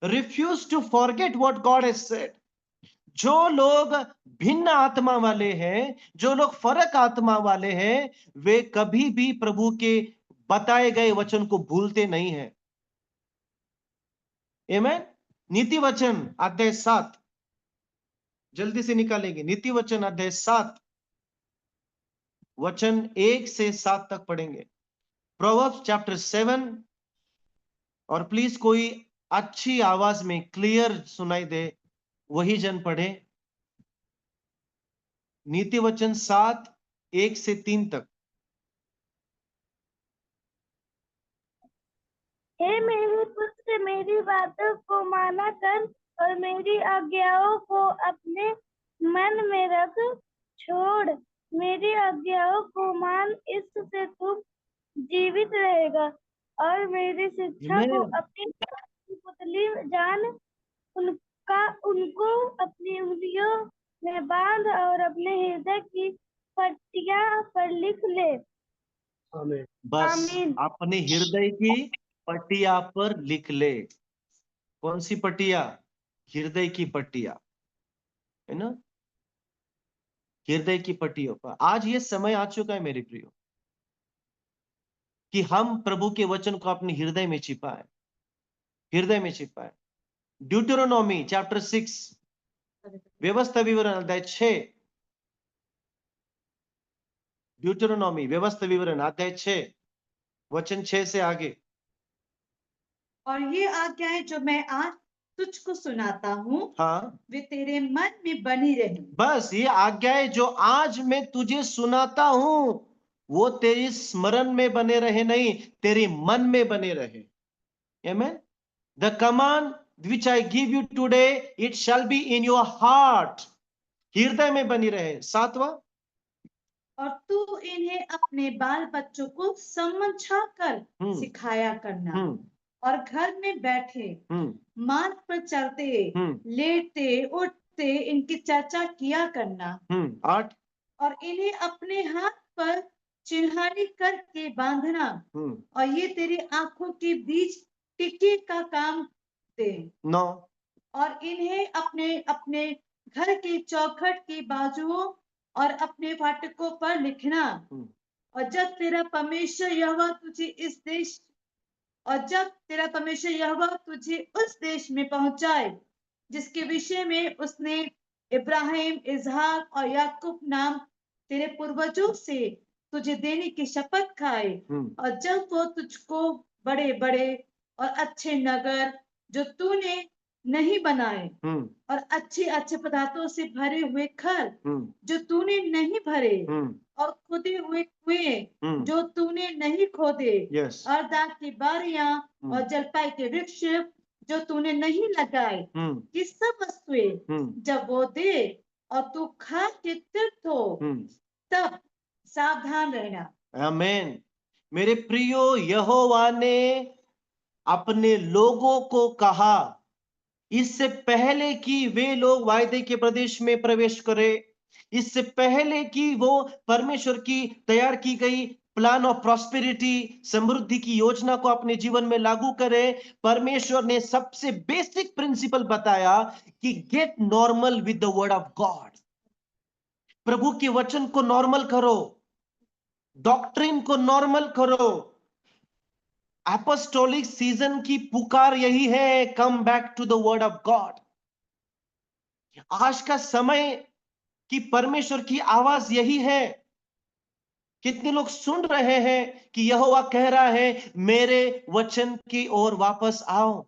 refuse to forget what God has said. जो लोग भिन्न आत्मा वाले हैं, जो लोग फर्क आत्मा वाले हैं, वे कभी भी प्रभु के बताए गए वचन को भूलते नहीं हैं। आमेन। नीति वचन अध्याय 7 जल्दी से निकालेंगे। नीति वचन अध्याय 7 वचन 1 से 7 तक पढ़ेंगे। प्रोवर्ब्स चैप्टर 7, और प्लीज कोई अच्छी आवाज में क्लियर सुनाई दे वही जन पढ़े। नीति वचन 7 1 से 3 तक। हे मेरे पुत्र, मेरी बातों को माना कर और मेरी आज्ञाओं को अपने मन में रख। छोड़ मेरी आज्ञाओं को मान, इससे तुम जीवित रहेगा। और मेरी शिक्षा को अपनी पुतली जान, उनको अपनी उंगलियों में बांध और अपने हृदय की पट्टियां पर लिख ले। आमीन। बस आमीन। अपने हृदय की पट्टिया पर लिख ले। कौन सी पट्टिया? हृदय की पट्टिया, है ना? हृदय की पट्टियों पर। आज ये समय आ चुका है मेरे प्रियो कि हम प्रभु के वचन को अपने हृदय में छिपाए, हृदय में छिपाए। ड्यूटेरोनॉमी चैप्टर 6 व्यवस्था विवरण अध्याय 6। ड्यूटेरोनॉमी व्यवस्था विवरण अध्याय 6 वचन 6 से आगे। और ये आज्ञाएं जो मैं आज तुझको सुनाता हूँ, हाँ, वे तेरे मन में बनी रहे। बस ये आज्ञाएं जो आज मैं तुझे सुनाता हूं वो तेरी स्मरण में बने रहे, नहीं तेरे मन में बने रहे। Amen. The command which I give you today, it shall be in your heart. हृदय में बनी रहे। 7वां, और तू इन्हें अपने बाल बच्चों को समझा कर सिखाया करना, और घर में बैठे मार्ग पर चलते लेटते उठते इनकी चर्चा किया करना। 8, और इन्हें अपने हाथ पर चिन्हानी करके बांधना, और ये तेरी आंखों के बीच टिक्की का काम दे। 9, और इन्हें अपने अपने घर के चौखट की बाजुओं और अपने फाटकों पर लिखना। और जब तेरा परमेश्वर यहोवा तुझे इस देश और जब तेरा परमेश्वर यहोवा तुझे उस देश में पहुंचाए जिसके विषय में उसने इब्राहिम, इसहाक और याकूब नाम तेरे पूर्वजों से तुझे देने की शपथ खाए, और जब वो तुझको बड़े बड़े और अच्छे नगर जो तूने नहीं बनाए और अच्छे अच्छे पदार्थों से भरे हुए घर जो तूने नहीं भरे और खोदे हुए कुएं जो तूने नहीं खोदे, और दाख की बारियां और जलपाई के वृक्ष जो तूने नहीं लगाए, ये सब वस्तुएं जब वो दे और तू खा के तृप्त हो, तब सावधान रहना। आमीन। मेरे प्रियो, यहोवा ने अपने लोगों को कहा इससे पहले कि वे लोग वायदे के प्रदेश में प्रवेश करें, इससे पहले कि वो परमेश्वर की तैयार की गई प्लान ऑफ प्रॉस्पेरिटी, समृद्धि की योजना को अपने जीवन में लागू करे, परमेश्वर ने सबसे बेसिक प्रिंसिपल बताया कि get normal with the word of God. प्रभु के वचन को नॉर्मल करो, डॉक्ट्रिन को नॉर्मल करो। एपोस्टोलिक सीजन की पुकार यही है, come back to the word of God. आज का समय की परमेश्वर की आवाज यही है। कितने लोग सुन रहे हैं कि यहोवा कह रहा है मेरे वचन की ओर वापस आओ।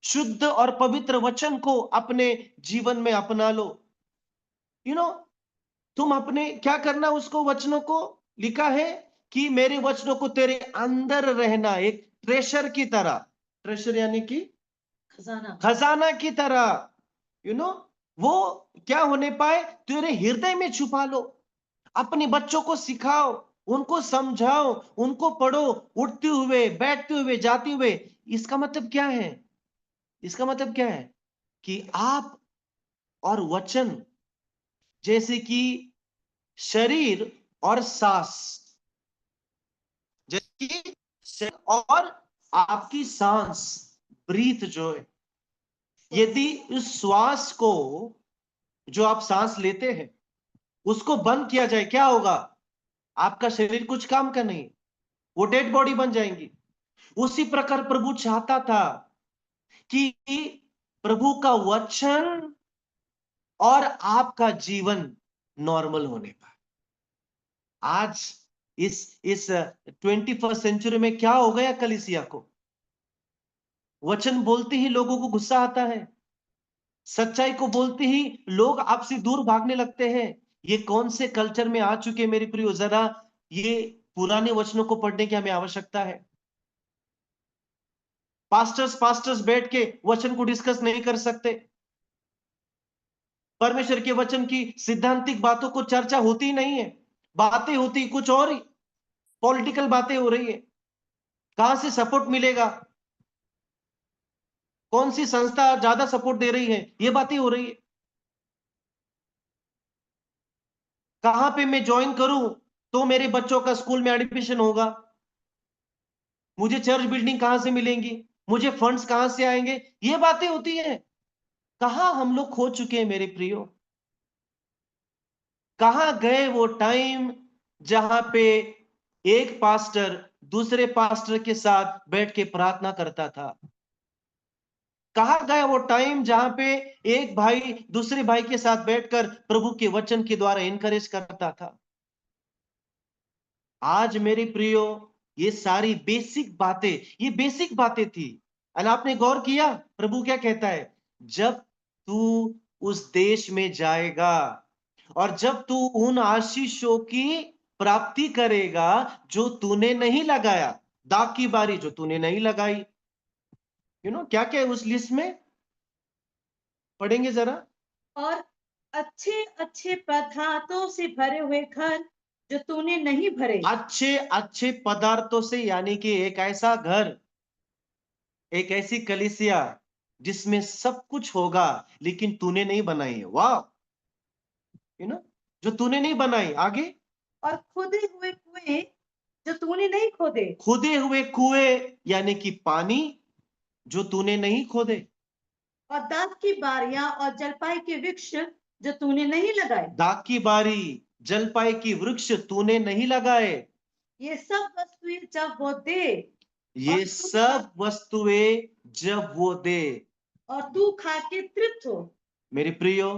शुद्ध और पवित्र वचन को अपने जीवन में अपना लो। तुम अपने क्या करना, उसको वचनों को लिखा है कि मेरे वचनों को तेरे अंदर रहना, एक ट्रेशर की तरह। ट्रेशर यानी कि खजाना की तरह। वो क्या होने पाए, तेरे हृदय में छुपा लो। अपने बच्चों को सिखाओ, उनको समझाओ, उनको पढ़ो, उठते हुए, बैठते हुए, जाते हुए। इसका मतलब क्या है? इसका मतलब क्या है कि आप और वचन जैसे कि शरीर और सांस, जैसे कि शरीर और आपकी सांस ब्रीथ जो है, यदि उस श्वास को जो आप सांस लेते हैं उसको बंद किया जाए, क्या होगा? आपका शरीर कुछ काम का नहीं, वो डेड बॉडी बन जाएंगी। उसी प्रकार प्रभु चाहता था कि प्रभु का वचन और आपका जीवन नॉर्मल होने पाए। आज इस 21st सेंचुरी में क्या हो गया कलीसिया को? वचन बोलते ही लोगों को गुस्सा आता है, सच्चाई को बोलते ही लोग आपसे दूर भागने लगते हैं। ये कौन से कल्चर में आ चुके हैं मेरे प्रियो? जरा ये पुराने वचनों को पढ़ने की हमें आवश्यकता है। पास्टर्स बैठ के वचन को डिस्कस नहीं कर सकते। परमेश्वर के वचन की सिद्धांतिक बातों को चर्चा होती नहीं है, बातें होती कुछ और ही, पॉलिटिकल बातें हो रही है। कहां से सपोर्ट मिलेगा, कौन सी संस्था ज्यादा सपोर्ट दे रही है, ये बातें हो रही है। कहां पे मैं ज्वाइन करूं तो मेरे बच्चों का स्कूल में एडमिशन होगा, मुझे चर्च बिल्डिंग कहां से मिलेंगी, मुझे फंड्स कहां से आएंगे, ये बातें होती हैं। कहां हम लोग खो चुके हैं मेरे प्रियो? कहां गए वो टाइम जहां पे एक पास्टर दूसरे पास्टर के साथ बैठ के प्रार्थना करता था? कहां गया वो टाइम जहां पे एक भाई दूसरे भाई के साथ बैठकर प्रभु के वचन के द्वारा इनकरेज करता था? आज मेरे प्रियो, ये सारी बेसिक बातें, ये बेसिक बातें थी। और आपने गौर किया प्रभु क्या कहता है? जब तू उस देश में जाएगा और जब तू उन आशीषों की प्राप्ति करेगा जो तूने नहीं लगाया, दाग की बारी जो तूने नहीं लगाई। क्या क्या है उस लिस्ट में? पढ़ेंगे जरा। और अच्छे अच्छे पदार्थों से भरे हुए घर जो तूने नहीं भरे। अच्छे अच्छे पदार्थों से, यानी कि एक ऐसा घर, एक ऐसी कलीसिया जिसमें सब कुछ होगा लेकिन तूने नहीं बनाई है। वाह, जो तूने नहीं बनाई। आगे, और खुदे हुए कुएं जो तूने नहीं खोदे। खुदे हुए कुएं यानी कि पानी जो तूने नहीं खोदे। और दाख की बारियां और जलपाई के वृक्ष जो तूने नहीं लगाए। दाख की बारी, जलपाई की वृक्ष तूने नहीं लगाए। ये सब वस्तुएं जब वो दे, ये सब वस्तुएं जब वो दे और तू खा के तृप्त हो। मेरे प्रियो,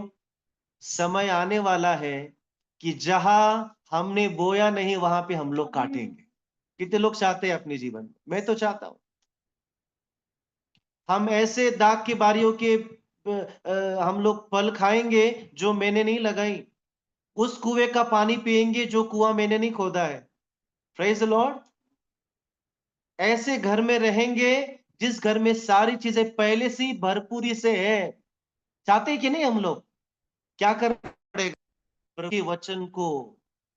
समय आने वाला है कि जहां हमने बोया नहीं वहां पे हम लोग काटेंगे। कितने लोग चाहते हैं अपने जीवन में? मैं तो चाहता हूं हम ऐसे दाग की बारियों के हम लोग फल खाएंगे जो मैंने नहीं लगाई, उस कुएं का पानी पिएंगे जो कुआं मैंने नहीं खोदा है। Praise the Lord. ऐसे घर में रहेंगे जिस घर में सारी चीजें पहले से ही भरपूरी से है। चाहते हैं कि नहीं हम लोग? क्या करना पड़ेगा? प्रभु के वचन को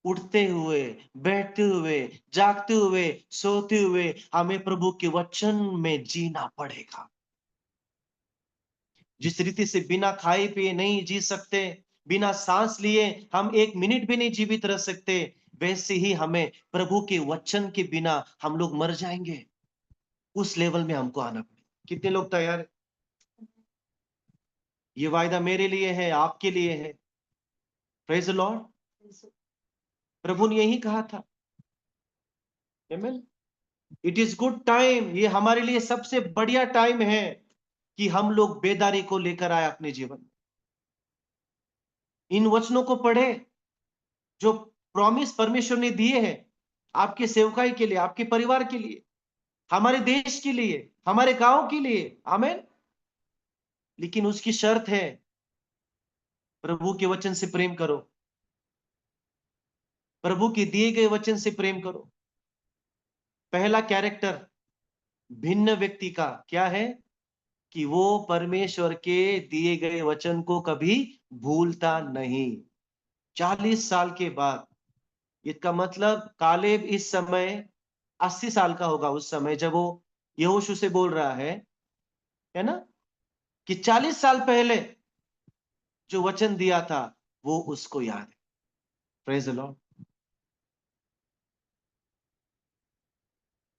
उठते हुए, बैठते हुए, जागते हुए, सोते हुए हमें प्रभु के वचन में जीना पड़ेगा। जिस रीति से बिना खाए पिए नहीं जी सकते, बिना सांस लिए हम एक मिनट भी नहीं जीवित रह सकते, वैसे ही हमें प्रभु के वचन के बिना हम लोग मर जाएंगे। उस लेवल में हमको आना पड़ेगा। कितने लोग तैयार हैं? ये वायदा मेरे लिए है, आपके लिए है। Praise the Lord. प्रभु ने यही कहा था। आमीन। इट इज गुड टाइम, ये हमारे लिए सबसे बढ़िया टाइम है कि हम लोग बेदारी को लेकर आए अपने जीवन में। इन वचनों को पढ़े जो प्रॉमिस परमेश्वर ने दिए हैं आपके सेवकाई के लिए, आपके परिवार के लिए, हमारे देश के लिए, हमारे गांव के लिए। आमीन। लेकिन उसकी शर्त है, प्रभु के वचन से प्रेम करो, प्रभु के दिए गए वचन से प्रेम करो। पहला कैरेक्टर भिन्न व्यक्ति का क्या है? कि वो परमेश्वर के दिए गए वचन को कभी भूलता नहीं। 40 साल के बाद, इसका मतलब कालेब इस समय 80 साल का होगा उस समय जब वो यहोशू से बोल रहा है ना, कि 40 साल पहले जो वचन दिया था वो उसको याद है। Praise the Lord.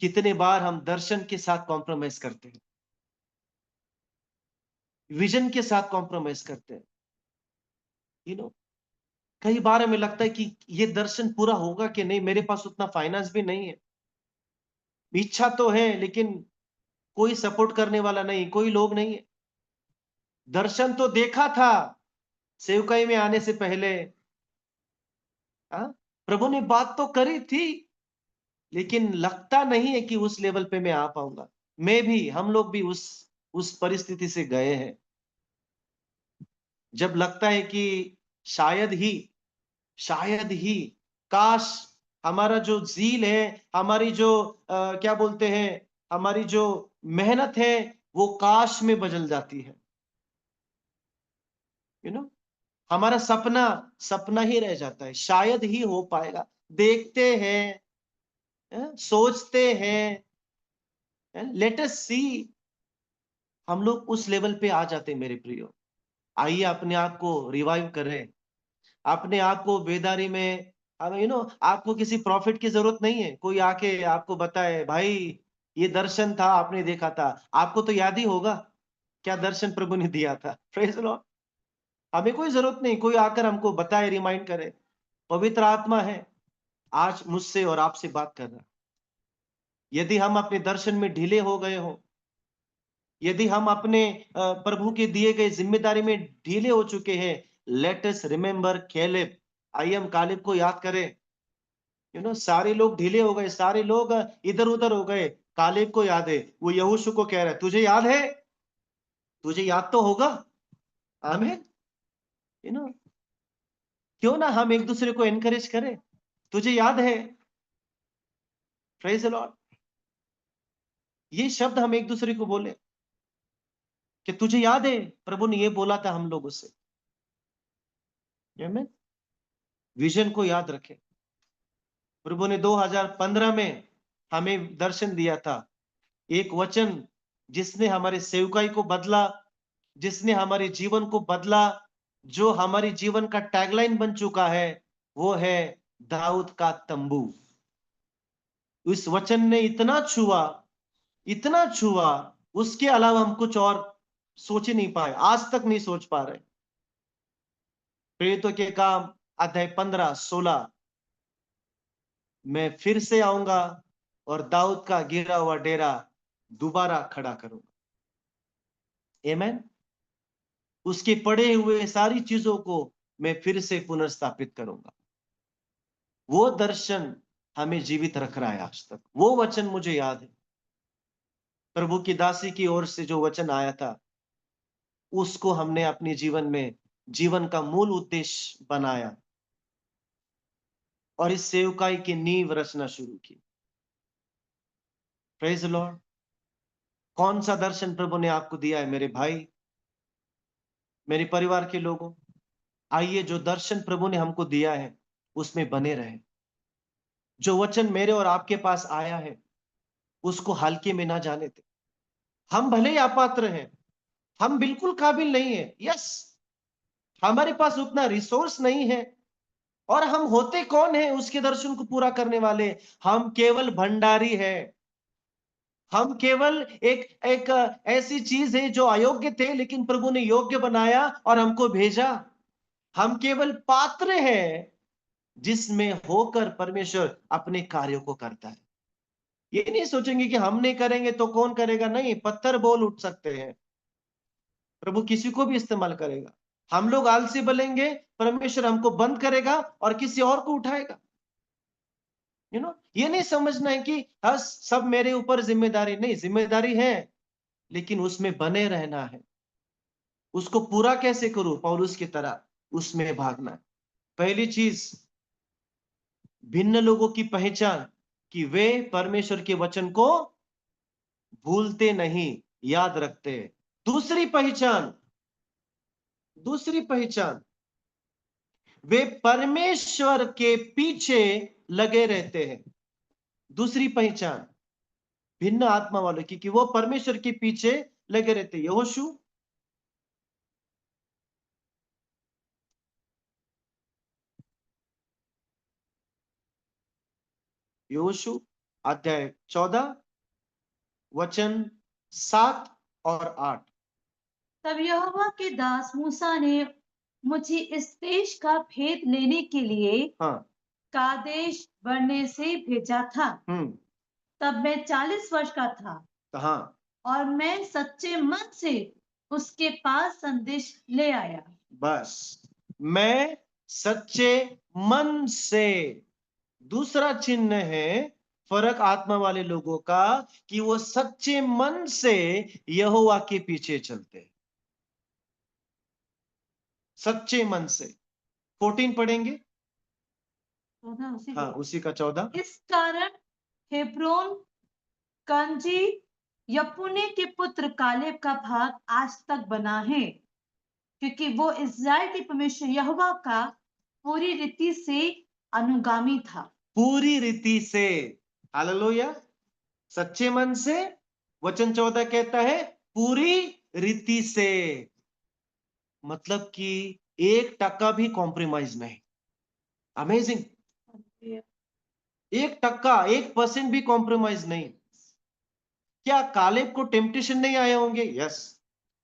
कितने बार हम दर्शन के साथ कॉम्प्रोमाइज करते हैं, विजन के साथ कॉम्प्रोमाइज करते हैं। कई बार हमें लगता है कि ये दर्शन पूरा होगा कि नहीं, मेरे पास उतना फाइनेंस भी नहीं है, इच्छा तो है लेकिन कोई सपोर्ट करने वाला नहीं, कोई लोग नहीं है। दर्शन तो देखा था सेवकाई में आने से पहले, प्रभु ने बात तो करी थी, लेकिन लगता नहीं है कि उस लेवल पे मैं आ पाऊंगा। हम लोग भी उस परिस्थिति से गए हैं, जब लगता है कि शायद ही काश हमारा जो जील है, हमारी जो क्या बोलते हैं, हमारी जो मेहनत है, वो काश में बदल जाती है। हमारा सपना ही रह जाता है, शायद ही हो पाएगा। देखते हैं, सोचते हैं, लेट अस सी, हम लोग उस लेवल पे आ जाते हैं मेरे प्रियो। आइए अपने आप को रिवाइव करें, अपने आप को बेदारी में। आपको किसी प्रॉफिट की जरूरत नहीं है, कोई आके आपको बताए भाई ये दर्शन था, आपने देखा था, आपको तो याद ही होगा क्या दर्शन प्रभु ने दिया था। Praise the Lord. हमें कोई जरूरत नहीं कोई आकर हमको बताए, रिमाइंड करे। पवित्र आत्मा है आज मुझसे और आपसे बात कर रहा। यदि हम अपने दर्शन में ढीले हो गए हो, यदि हम अपने प्रभु के दिए गए जिम्मेदारी में ढीले हो चुके हैं, लेट अस रिमेंबर कैलेब। आइए हम कालेब को याद करें। सारे लोग ढीले हो गए, सारे लोग इधर उधर हो गए। कालेब को याद है, वो यहोशू को कह रहा है, तुझे याद है, तुझे याद तो होगा। आमीन। क्यों ना हम एक दूसरे को एनकरेज करें, तुझे याद है। Praise the Lord. ये शब्द हम एक दूसरे को बोले कि तुझे याद है प्रभु ने ये बोला था हम लोगों से। आमीन। विजन को याद रखें। प्रभु ने 2015 में हमें दर्शन दिया था, एक वचन जिसने हमारे सेवकाई को बदला, जिसने हमारे जीवन को बदला, जो हमारे जीवन का टैगलाइन बन चुका है, वो है दाऊद का तंबू। इस वचन ने इतना छुआ, उसके अलावा हम कुछ और सोच ही नहीं पाए, आज तक नहीं सोच पा रहे। प्रेरितों के काम अध्याय 15-16, मैं फिर से आऊंगा और दाऊद का गिरा हुआ डेरा दोबारा खड़ा करूंगा। आमीन। उसके पड़े हुए सारी चीजों को मैं फिर से पुनर्स्थापित करूंगा। वो दर्शन हमें जीवित रख रहा है आज तक। वो वचन मुझे याद है, प्रभु की दासी की ओर से जो वचन आया था, उसको हमने अपने जीवन में जीवन का मूल उद्देश्य बनाया और इस सेवकाई की नींव रचना शुरू की। Praise the Lord. कौन सा दर्शन प्रभु ने आपको दिया है मेरे भाई, मेरे परिवार के लोगों? आइए जो दर्शन प्रभु ने हमको दिया है उसमें बने रहे। जो वचन मेरे और आपके पास आया है उसको हल्के में ना जाने दे। हम भले ही अपात्र हैं, हम बिल्कुल काबिल नहीं है, यस, हमारे पास उतना रिसोर्स नहीं है, और हम होते कौन है उसके दर्शन को पूरा करने वाले? हम केवल भंडारी है। हम केवल एक एक ऐसी चीज है जो अयोग्य थे, लेकिन प्रभु ने योग्य बनाया और हमको भेजा। हम केवल पात्र हैं जिसमें होकर परमेश्वर अपने कार्यों को करता है। ये नहीं सोचेंगे कि हम नहीं करेंगे तो कौन करेगा, नहीं, पत्थर बोल उठ सकते हैं, प्रभु किसी को भी इस्तेमाल करेगा। हम लोग आलसी बनेंगे, परमेश्वर हमको बंद करेगा और किसी और को उठाएगा। ये नहीं समझना है कि हाँ सब मेरे ऊपर जिम्मेदारी, नहीं, जिम्मेदारी है, लेकिन उसमें बने रहना है। उसको पूरा कैसे करूं? पौलुस की तरह उसमें भागना है। पहली चीज, भिन्न लोगों की पहचान कि वे परमेश्वर के वचन को भूलते नहीं, याद रखते हैं। दूसरी पहचान, वे परमेश्वर के पीछे लगे रहते हैं। दूसरी पहचान भिन्न आत्मा वालों की कि वो परमेश्वर के पीछे लगे रहते हैं। यहोशू अध्याय 14 वचन 7 और 8। तब यहोवा के दास मूसा ने मुझे इस देश का भेद लेने के लिए हाँ। कादेश बरने से भेजा था। तब मैं 40 वर्ष का था हाँ। और मैं सच्चे मन से उसके पास संदेश ले आया। बस, मैं सच्चे मन से। दूसरा चिन्ह है फर्क आत्मा वाले लोगों का कि वो सच्चे मन से यहोवा के पीछे चलते हैं। सच्चे मन से। 14 पढ़ेंगे। हाँ, उसी का 14। इस कारण हेब्रोन कंजी यपुने के पुत्र कालेब का भाग आज तक बना है, क्योंकि वो इस्राएल के परमेश्वर यहोवा का पूरी रीति से अनुगामी था। पूरी रीति से। हालेलुया। सच्चे मन से। वचन 14 कहता है पूरी रीति से, मतलब कि 1% भी कॉम्प्रोमाइज नहीं। अमेजिंग। 1%, 1% भी कॉम्प्रोमाइज नहीं। क्या कालेब को टेम्पटेशन नहीं आए होंगे? यस।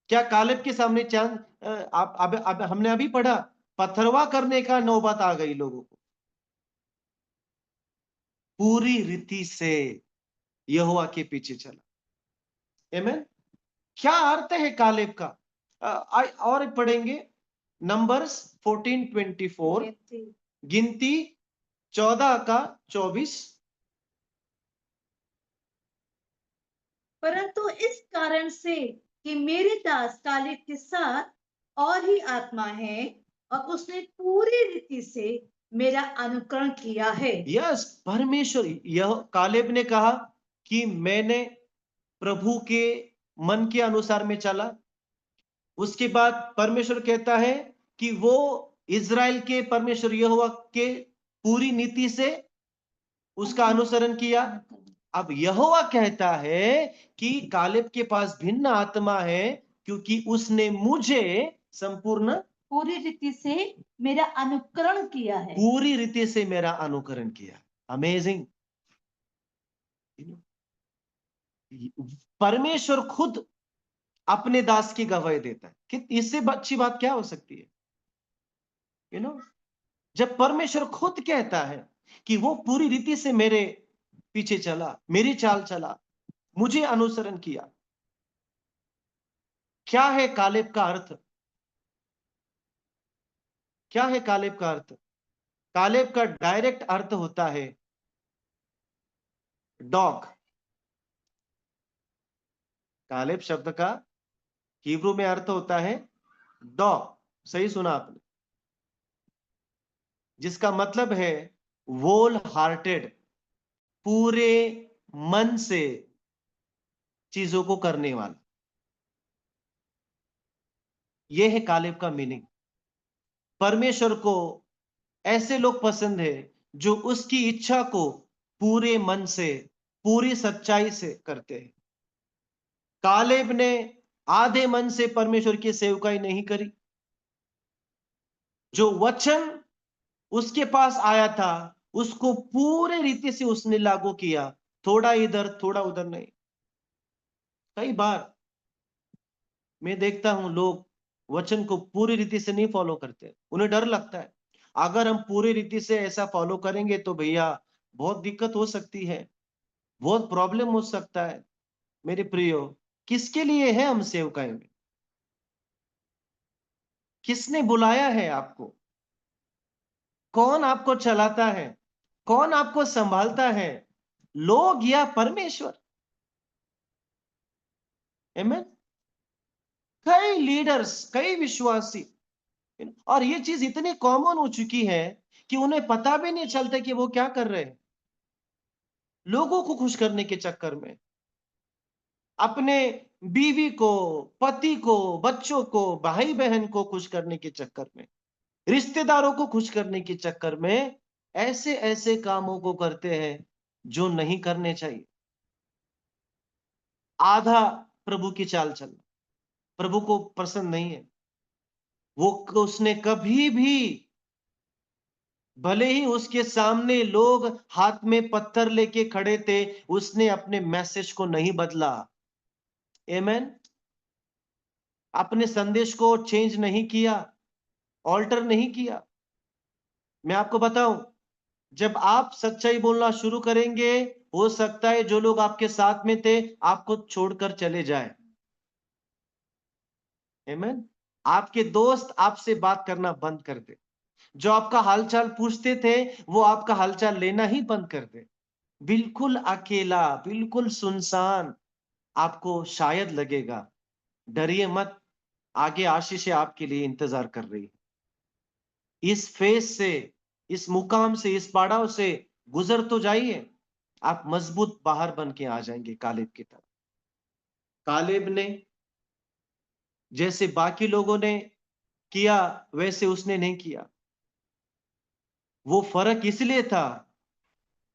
क्या कालेब के सामने चांद अब हमने अभी पढ़ा, पथरवा करने का नौबत आ गई लोगों को। पूरी रीति से यहोवा के पीछे चला। आमीन। क्या अर्थ है कालेब का? और पढ़ेंगे नंबर्स 14:24, गिनती 14 का 24। परंतु इस कारण से कि मेरे दास कालेब के साथ और ही आत्मा है और उसने पूरी रीति से मेरा अनुकरण किया है। यस, परमेश्वर, यह कालेब ने कहा कि मैंने प्रभु के मन के अनुसार में चला। उसके बाद परमेश्वर कहता है कि वो इज़राइल के परमेश्वर यहोवा के पूरी नीति से उसका अनुसरण किया। अब यहोवा कहता है कि कालेब के पास भिन्न आत्मा है, क्योंकि उसने मुझे संपूर्ण पूरी रीति से मेरा अनुकरण किया है। पूरी रीति से मेरा अनुकरण किया। अमेजिंग। परमेश्वर खुद अपने दास की गवाही देता है कि इससे अच्छी बात क्या हो सकती है? जब परमेश्वर खुद कहता है कि वो पूरी रीति से मेरे पीछे चला, मेरी चाल चला, मुझे अनुसरण किया। क्या है कालेब का अर्थ? क्या है कालेब का अर्थ? कालेब का डायरेक्ट अर्थ होता है डॉग। कालेब शब्द का हिब्रू में अर्थ होता है डॉग। सही सुना आपने, जिसका मतलब है वोल हार्टेड, पूरे मन से चीजों को करने वाला। यह है कालेब का मीनिंग। परमेश्वर को ऐसे लोग पसंद है जो उसकी इच्छा को पूरे मन से, पूरी सच्चाई से करते हैं। कालेब ने आधे मन से परमेश्वर की सेवकाई नहीं करी। जो वचन उसके पास आया था उसको पूरे रीति से उसने लागू किया, थोड़ा इधर थोड़ा उधर नहीं। कई बार मैं देखता हूं लोग वचन को पूरी रीति से नहीं फॉलो करते, उन्हें डर लगता है अगर हम पूरी रीति से ऐसा फॉलो करेंगे तो भैया बहुत दिक्कत हो सकती है, बहुत प्रॉब्लम हो सकता है। मेरे प्रियो, किसके लिए है हम सेवकाई में? किसने बुलाया है आपको? कौन आपको चलाता है? कौन आपको संभालता है? लोग या परमेश्वर? आमीन। कई लीडर्स, कई विश्वासी, और ये चीज इतनी कॉमन हो चुकी है कि उन्हें पता भी नहीं चलता कि वो क्या कर रहे हैं। लोगों को खुश करने के चक्कर में, अपने बीवी को, पति को, बच्चों को, भाई बहन को खुश करने के चक्कर में, रिश्तेदारों को खुश करने के चक्कर में ऐसे ऐसे कामों को करते हैं जो नहीं करने चाहिए। आधा प्रभु की चाल चलना प्रभु को पसंद नहीं है। वो उसने कभी भी, भले ही उसके सामने लोग हाथ में पत्थर लेके खड़े थे, उसने अपने मैसेज को नहीं बदला। आमीन। अपने संदेश को चेंज नहीं किया, ऑल्टर नहीं किया। मैं आपको बताऊं, जब आप सच्चाई बोलना शुरू करेंगे, हो सकता है जो लोग आपके साथ में थे आपको छोड़कर चले जाए। आमीन। आपके दोस्त आपसे बात करना बंद कर दे, जो आपका हालचाल पूछते थे वो आपका हालचाल लेना ही बंद कर दे। बिल्कुल अकेला, बिल्कुल सुनसान आपको शायद लगेगा। डरिए मत, आगे आशीषें आपके लिए इंतजार कर रही है। इस फेस से, इस मुकाम से, इस पड़ाव से गुजर तो जाइए, आप मजबूत बाहर बन के आ जाएंगे कालेब की तरह। कालेब ने जैसे बाकी लोगों ने किया वैसे उसने नहीं किया। वो फर्क इसलिए था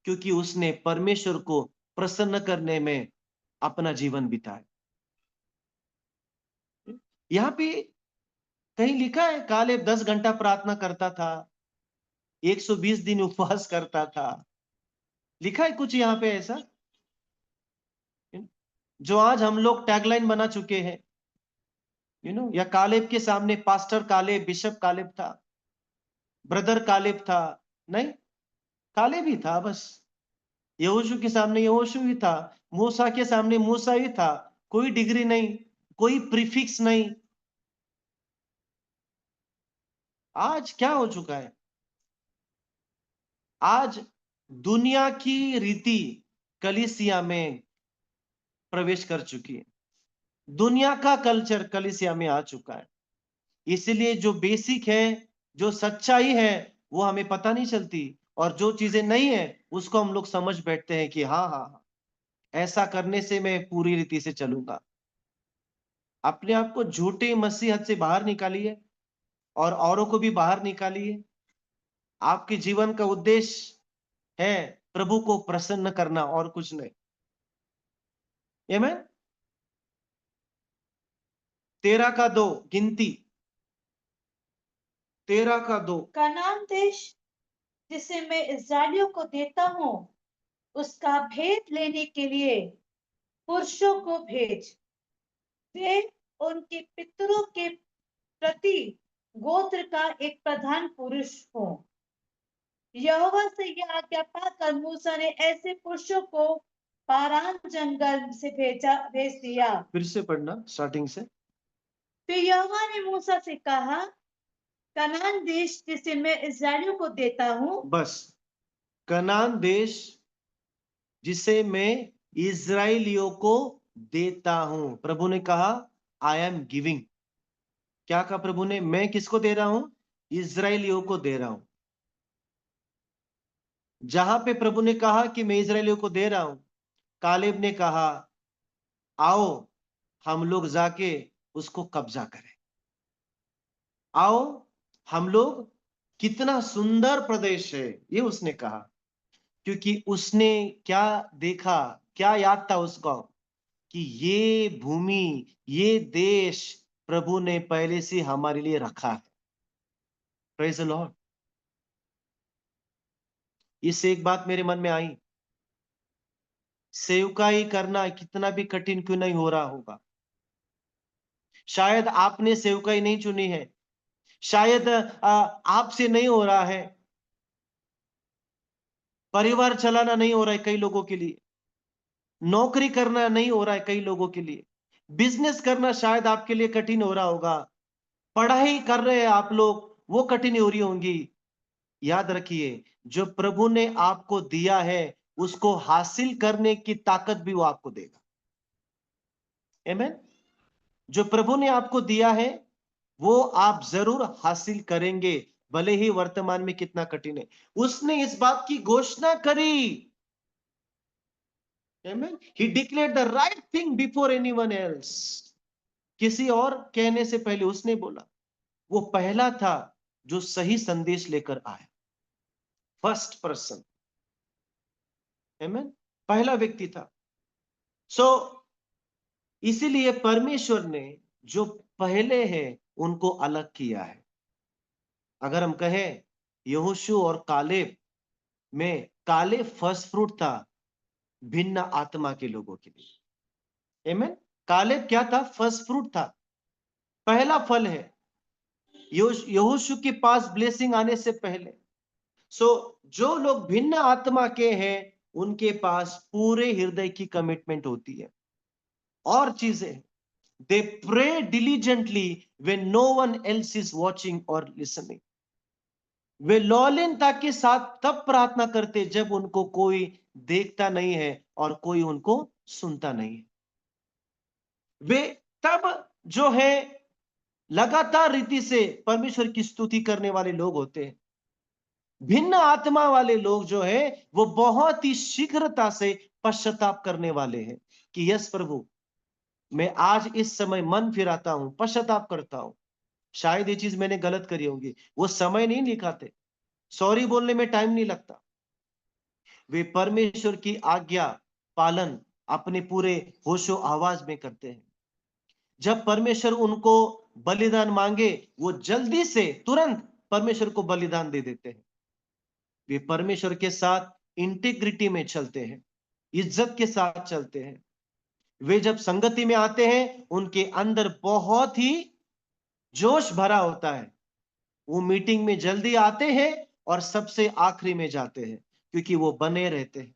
क्योंकि उसने परमेश्वर को प्रसन्न करने में अपना जीवन बिताया। यहां पे कहीं लिखा है कालेब 10 घंटा प्रार्थना करता था, 120 दिन उपवास करता था। लिखा है कुछ यहां पे ऐसा, जो आज हम लोग टैगलाइन बना चुके हैं, या कालेब के सामने पास्टर कालेब, बिशप कालेब था, ब्रदर कालेब था। नहीं, कालेब ही था बस। यहोशू के सामने यहोशू ही था, मूसा के सामने मूसा ही था। कोई डिग्री नहीं, कोई प्रीफिक्स नहीं। आज क्या हो चुका है? आज दुनिया की रीति कलीसिया में प्रवेश कर चुकी है। दुनिया का कल्चर कलीसिया में आ चुका है। इसलिए जो बेसिक है, जो सच्चाई है, वो हमें पता नहीं चलती, और जो चीजें नहीं है उसको हम लोग समझ बैठते हैं कि हाँ हाँ हाँ, ऐसा करने से मैं पूरी रीति से चलूंगा। अपने आप को झूठे मसीहत से बाहर निकालिए और औरों को भी बाहर निकालिए। आपके जीवन का उद्देश्य है प्रभु को प्रसन्न करना और कुछ नहीं। आमीन। 13 का 2 गिनती, 13 का 2। कनान देश जिसे मैं इस्राएलियों को देता हूँ, उसका भेद लेने के लिए पुरुषों को भेज। वे उनके पितरों के प्रति गोत्र का एक प्रधान पुरुष हो। यहोवा से यह आज्ञा पाकर मूसा ने ऐसे पुरुषों को पारान जंगल से भेज दिया। फिर से पढ़ना स्टार्टिंग से। फिर यहोवा ने मूसा से कहा, कनान देश जिसे मैं इस्राएलियों को देता हूँ, बस, कनान देश जिसे मैं इजराइलियों को देता हूं। प्रभु ने कहा आई एम गिविंग। क्या कहा प्रभु ने? मैं किसको दे रहा हूं? इजराइलियों को दे रहा हूं। जहां पे प्रभु ने कहा कि मैं इजराइलियों को दे रहा हूं, कालेब ने कहा आओ हम लोग जाके उसको कब्जा करें। आओ हम लोग, कितना सुंदर प्रदेश है ये उसने कहा, क्योंकि उसने क्या देखा, क्या याद था उसको, कि ये भूमि, ये देश प्रभु ने पहले से हमारे लिए रखा है। Praise the Lord. इससे एक बात मेरे मन में आई, सेवकाई करना कितना भी कठिन क्यों नहीं हो रहा होगा। शायद आपने सेवकाई नहीं चुनी है, शायद आपसे नहीं हो रहा है, परिवार चलाना नहीं हो रहा है कई लोगों के लिए, नौकरी करना नहीं हो रहा है कई लोगों के लिए, बिजनेस करना शायद आपके लिए कठिन हो रहा होगा, पढ़ाई कर रहे हैं आप लोग, वो कठिन हो रही होंगी। याद रखिए, जो प्रभु ने आपको दिया है उसको हासिल करने की ताकत भी वो आपको देगा। आमीन। जो प्रभु ने आपको दिया है वो आप जरूर हासिल करेंगे, भले ही वर्तमान में कितना कठिन है। उसने इस बात की घोषणा करी। आमीन। ही declared the right thing before anyone else. किसी और कहने से पहले उसने बोला। वो पहला था जो सही संदेश लेकर आया, फर्स्ट पर्सन। आमीन। पहला व्यक्ति था। सो इसीलिए परमेश्वर ने जो पहले हैं उनको अलग किया है। अगर हम कहें यहोशू और कालेब में, कालेब फर्स्ट फ्रूट था भिन्न आत्मा के लोगों के लिए। आमीन। कालेब क्या था? फर्स्ट फ्रूट था। पहला फल है यहोशू के पास ब्लेसिंग आने से पहले। जो लोग भिन्न आत्मा के हैं उनके पास पूरे हृदय की कमिटमेंट होती है। और चीजें, they pray diligently when no one else is watching और लिसनिंग। वे लौलीनता के साथ तब प्रार्थना करते जब उनको कोई देखता नहीं है और कोई उनको सुनता नहीं है। वे तब जो है लगातार रीति से परमेश्वर की स्तुति करने वाले लोग होते हैं। भिन्न आत्मा वाले लोग जो है वो बहुत ही शीघ्रता से पश्चाताप करने वाले हैं कि यस प्रभु, मैं आज इस समय मन फिराता हूं, पश्चाताप करता हूं, शायद ये चीज मैंने गलत करी होगी। वो समय नहीं निकालते, सॉरी बोलने में टाइम नहीं लगता। वे परमेश्वर की आज्ञा पालन अपने पूरे होशो आवाज में करते हैं। जब परमेश्वर उनको बलिदान मांगे वो जल्दी से तुरंत परमेश्वर को बलिदान दे देते हैं। वे परमेश्वर के साथ इंटीग्रिटी में चलते हैं, इज्जत के साथ चलते हैं। वे जब संगति में आते हैं उनके अंदर बहुत ही जोश भरा होता है। वो मीटिंग में जल्दी आते हैं और सबसे आखिरी में जाते हैं क्योंकि वो बने रहते हैं।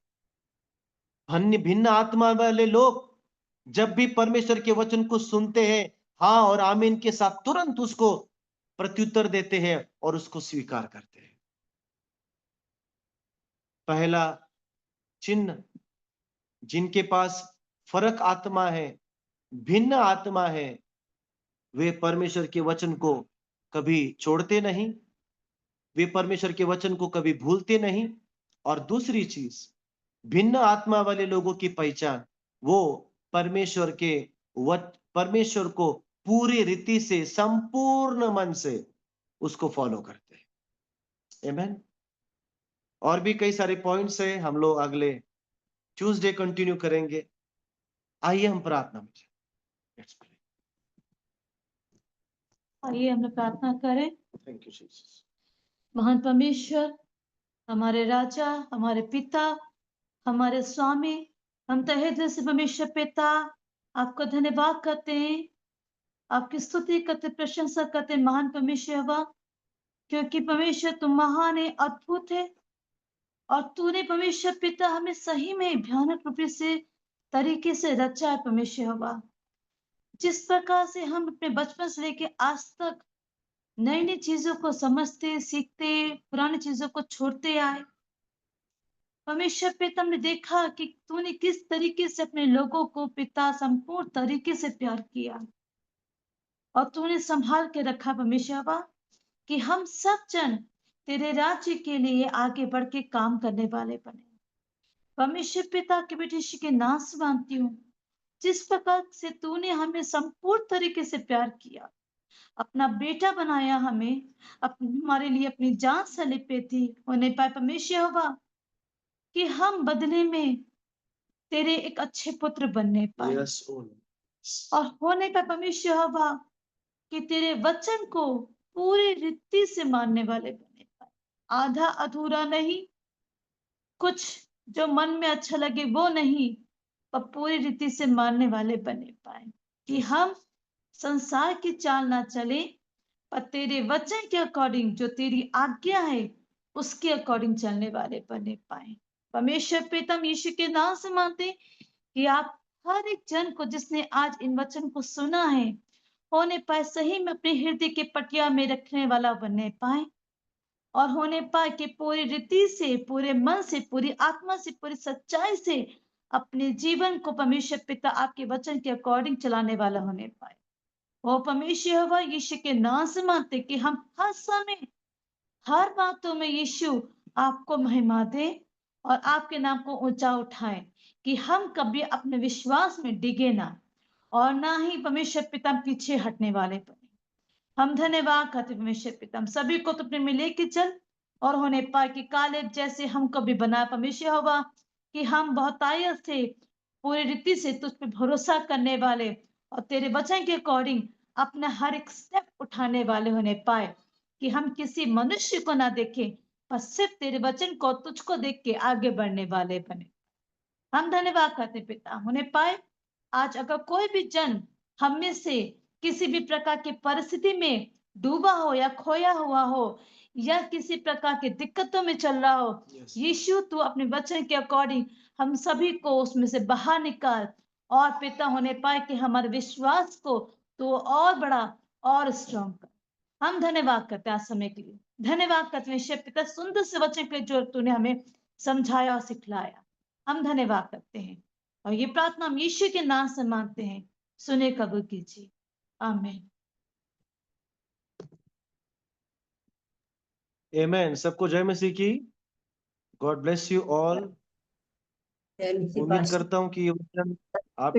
भिन्न आत्मा वाले लोग जब भी परमेश्वर के वचन को सुनते हैं, हाँ और आमीन के साथ तुरंत उसको प्रत्युत्तर देते हैं और उसको स्वीकार करते हैं। पहला चिन्ह, जिनके पास फर्क आत्मा है, भिन्न आत्मा है, वे परमेश्वर के वचन को कभी छोड़ते नहीं, वे परमेश्वर के वचन को कभी भूलते नहीं। और दूसरी चीज, भिन्न आत्मा वाले लोगों की पहचान, वो परमेश्वर को पूरी रीति से संपूर्ण मन से उसको फॉलो करते हैं। आमीन। और भी कई सारे पॉइंट्स हैं, हम लोग अगले ट्यूसडे कंटिन्यू करेंगे। आइए हम प्रार्थना में जाएं। आइए हम प्रार्थना करें। Thank you Jesus. महान परमेश्वर, हमारे राजा, हमारे पिता, हमारे स्वामी, हम तहे दिल से परमेश्वर पिता आपका धन्यवाद करते हैं, आपकी स्तुति करते, प्रशंसा करते महान परमेश्वर यहोवा, क्योंकि परमेश्वर तुम महान है, अद्भुत है और तूने परमेश्वर पिता हमें सही में भयानक रूप से तरीके से रचा है। परमेश्वर यहोवा, जिस प्रकार से हम अपने बचपन से लेकर आज तक नई नई चीजों को समझते, सीखते, पुरानी चीजों को छोड़ते आए। परमेश्वर पिता, हमने देखा कि तूने किस तरीके से अपने लोगों को पिता संपूर्ण तरीके से प्यार किया और तूने संभाल के रखा परमेश्वर कि हम सब जन तेरे राज्य के लिए आगे बढ़ के काम करने वाले बने। परमेश्वर पिता के बेटे के नाम से मानती हूँ, जिस प्रकार से तूने हमें संपूर्ण तरीके से प्यार किया, अपना बेटा बनाया, हमें हमारे लिए अपनी जान से लिपे थी होने पाए परमेश्वर यहोवा कि हम बदले में तेरे एक अच्छे पुत्र बनने पाए। और होने पाए परमेश्वर यहोवा कि तेरे वचन को पूरी रीति से मानने वाले बने पाए। आधा अधूरा नहीं, कुछ जो मन में अच्छा लगे वो नहीं, पर पूरी रीति से मानने वाले बने पाए कि हम संसार की चाल ना चले, पर तेरे वचन के अकॉर्डिंग, जो तेरी आज्ञा है उसके अकॉर्डिंग चलने वाले बने पाए। परमेश्वर पिता, हम यीशु के नाम से मानते कि आप हर एक जन को जिसने आज इन वचन को सुना है होने पाए सही में अपने हृदय के पटिया में रखने वाला बनने पाए और होने पाए कि पूरी रीति से, पूरे मन से, पूरी आत्मा से, पूरी सच्चाई से अपने जीवन को परमेश्वर पिता आपके वचन के अकॉर्डिंग चलाने वाला होने पाए। वो परमेश्वर यहोवा यीशु के नाम से मानते कि हम हर समय, हर बातों में यीशु आपको महिमा दे और आपके नाम को ऊंचा उठाए, कि हम कभी अपने विश्वास में डिगे ना और ना ही परमेश्वर पिता पीछे हटने वाले बने। हम धन्यवाद करते परमेश्वर पिता, हम सभी को तो अपने में लेके चल और होने पाए कि कालेब जैसे हमको भी बना परमेश्वर यहोवा कि हम बहुत आयत से पूरी रीति से तुझ पे भरोसा करने वाले और तेरे वचन के अकॉर्डिंग अपना हर एक स्टेप उठाने वाले होने पाए, कि हम किसी मनुष्य को ना देखें पर सिर्फ तेरे वचन को, तुझको देख के आगे बढ़ने वाले बने। हम धन्यवाद करते पिता, होने पाए आज अगर कोई भी जन हम में से किसी भी प्रकार की परिस्थिति में डूबा हो या खोया हुआ हो या किसी प्रकार की दिक्कतों में चल रहा हो, यीशु तू अपने वचन के अकॉर्डिंग हम सभी को उसमें से बाहर निकाल और पिता होने पाए कि हमारे विश्वास को तो और बड़ा और स्ट्रॉन्ग कर। हम धन्यवाद करते हैं आज समय के लिए, धन्यवाद करते हैं पिता सुंदर से वचन के लिए जो तूने हमें समझाया और सिखलाया। हम धन्यवाद करते हैं और ये प्रार्थना हम यीशु के नाम से मांगते हैं, सुने कबूल कीजिए, आमीन। आमेन। सबको जय मसीह की। God bless you all. उम्मीद करता हूं कि ये वचन आप